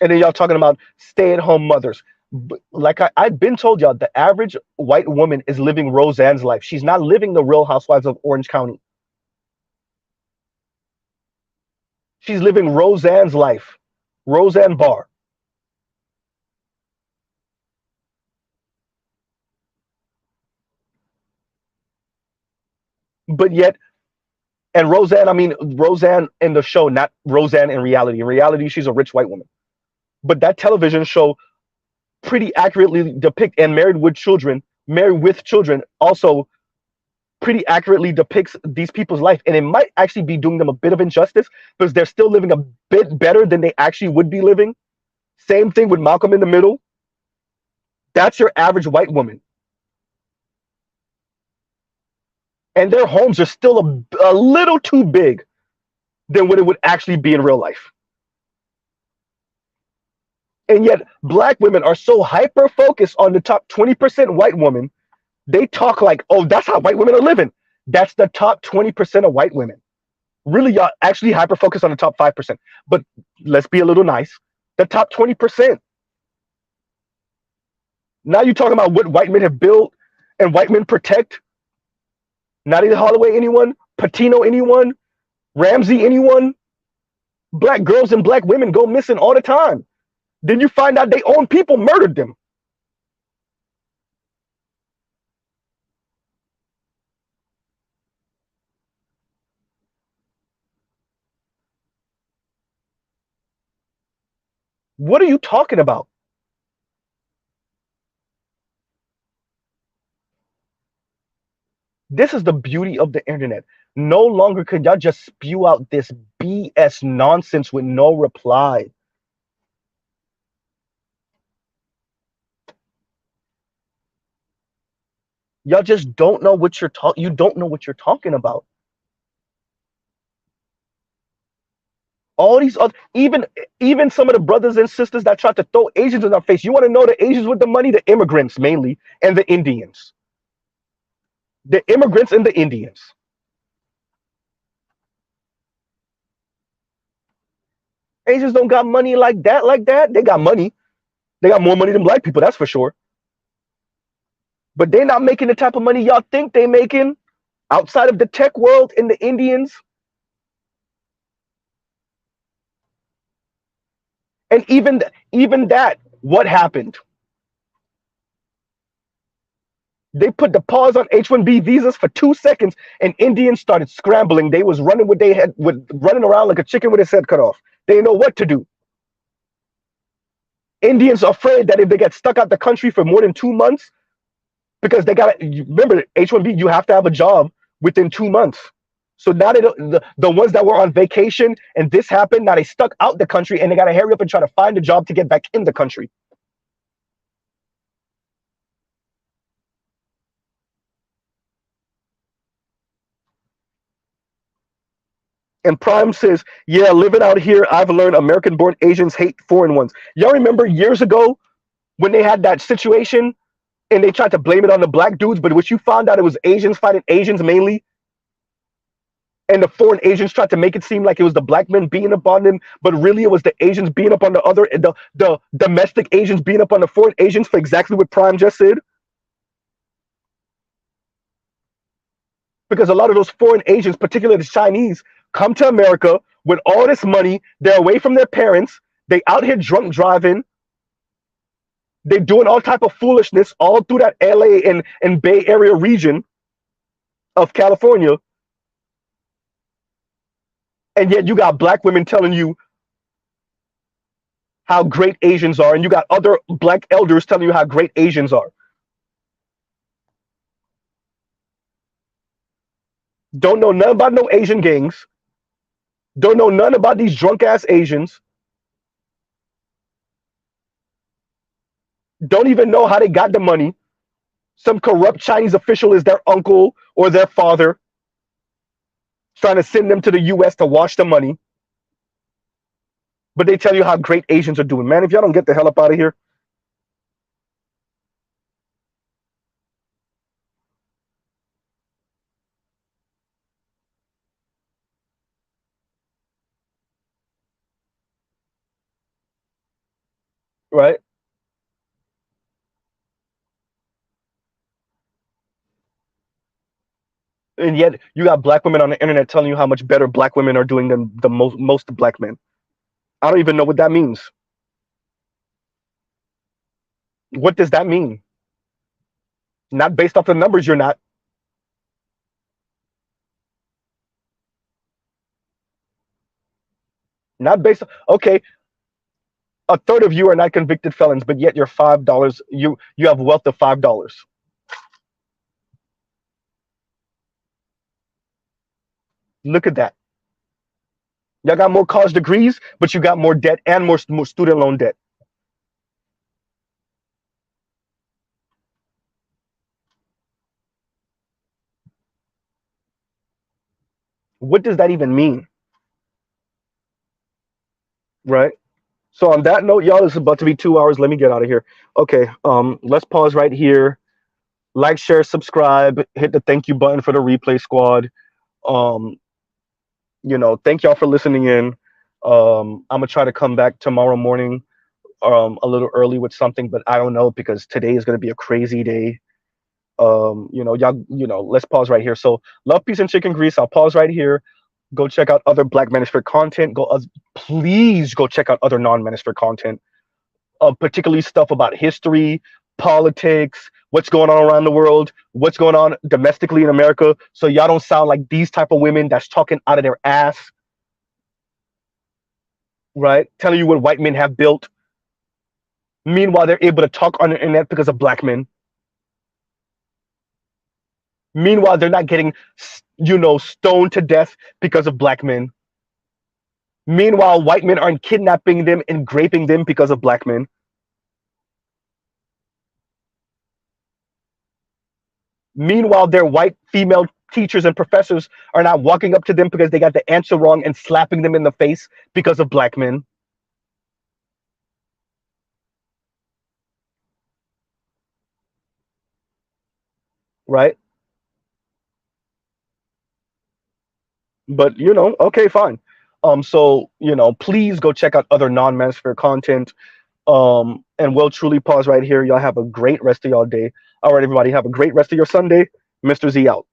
And then y'all talking about stay-at-home mothers. Like I've been told y'all, the average white woman is living Roseanne's life. She's not living the Real Housewives of Orange County. She's living Roseanne's life. Roseanne Barr. But yet, and Roseanne, I mean Roseanne in the show, not Roseanne in reality. In reality, she's a rich white woman. But that television show pretty accurately depict, and Married with Children also pretty accurately depicts these people's life. And it might actually be doing them a bit of injustice because they're still living a bit better than they actually would be living. Same thing with Malcolm in the Middle. That's your average white woman. and their homes are still a little too big than what it would actually be in real life. And yet, black women are so hyper focused on the top 20% white woman. They talk like, oh, that's how white women are living. That's the top 20% of white women. Really, y'all actually hyper focused on the top 5%. But let's be a little nice. The top 20%. Now you're talking about what white men have built and white men protect. Nadia Holloway, anyone? Patino, anyone? Ramsey, anyone? Black girls and black women go missing all the time. Then you find out they own people murdered them. What are you talking about? This is the beauty of the internet. No longer could y'all just spew out this BS nonsense with no reply. Y'all just don't know what you're talking. You don't know what you're talking about. All these other, even some of the brothers and sisters that tried to throw Asians in our face. You want to know the Asians with the money? The immigrants mainly, and the Indians. The immigrants and the Indians. Asians don't got money like that, like that. They got money. They got more money than black people, that's for sure. But they're not making the type of money y'all think they making outside of the tech world and the Indians. And even that, what happened? They put the pause on H-1B visas for 2 seconds, and Indians started scrambling. They was running with they had with running around like a chicken with its head cut off. They didn't know what to do. Indians are afraid that if they get stuck out the country for more than 2 months, because they got to remember H-1B, you have to have a job within 2 months. So now the ones that were on vacation and this happened, now they stuck out the country and they got to hurry up and try to find a job to get back in the country. And Prime says, yeah, living out here, I've learned American-born Asians hate foreign ones. Y'all remember years ago when they had that situation and they tried to blame it on the black dudes, but what you found out it was Asians fighting Asians mainly, and the foreign Asians tried to make it seem like it was the black men beating up on them, but really it was the Asians beating up on the domestic Asians beating up on the foreign Asians for exactly what Prime just said. Because a lot of those foreign Asians, particularly the Chinese, come to America with all this money. They're away from their parents. They out here drunk driving. They're doing all type of foolishness all through that LA and Bay Area region of California. And yet you got black women telling you how great Asians are, and you got other black elders telling you how great Asians are. Don't know nothing about no Asian gangs. Don't know nothing about these drunk ass Asians. Don't even know how they got the money. Some corrupt Chinese official is their uncle or their father trying to send them to the US to wash the money. But they tell you how great Asians are doing. Man, if y'all don't get the hell up out of here. Right? And yet you got black women on the internet telling you how much better black women are doing than the most black men. I don't even know what that means. What does that mean? Not based off the numbers, you're not. Not based. Okay, a third of you are not convicted felons, but yet you're $5. You have wealth of $5. Look at that. Y'all got more college degrees, but you got more debt and more student loan debt. What does that even mean? Right? So on that note, y'all, it's about to be 2 hours. Let me get out of here. Okay, let's pause right here. Like, share, subscribe, hit the thank you button for the replay squad. Um, thank y'all for listening in. I'm gonna try to come back tomorrow morning, a little early with something, but I don't know because today is gonna be a crazy day. Y'all, let's pause right here. So, love, peace, and chicken grease. I'll pause right here. Go check out other Black Manosphere content. Please go check out other non-Manosphere content, particularly stuff about history, politics, what's going on around the world, what's going on domestically in America. So y'all don't sound like these type of women that's talking out of their ass, right? Telling you what white men have built. Meanwhile, they're able to talk on the internet because of Black men. Meanwhile, they're not getting, stoned to death because of Black men. Meanwhile, white men aren't kidnapping them and raping them because of Black men. Meanwhile, their white female teachers and professors are not walking up to them because they got the answer wrong and slapping them in the face because of Black men. Right? But okay, fine. So please go check out other non-Manosphere content. And we'll truly pause right here. Y'all have a great rest of y'all day. All right, everybody, have a great rest of your Sunday. Mr. Z out.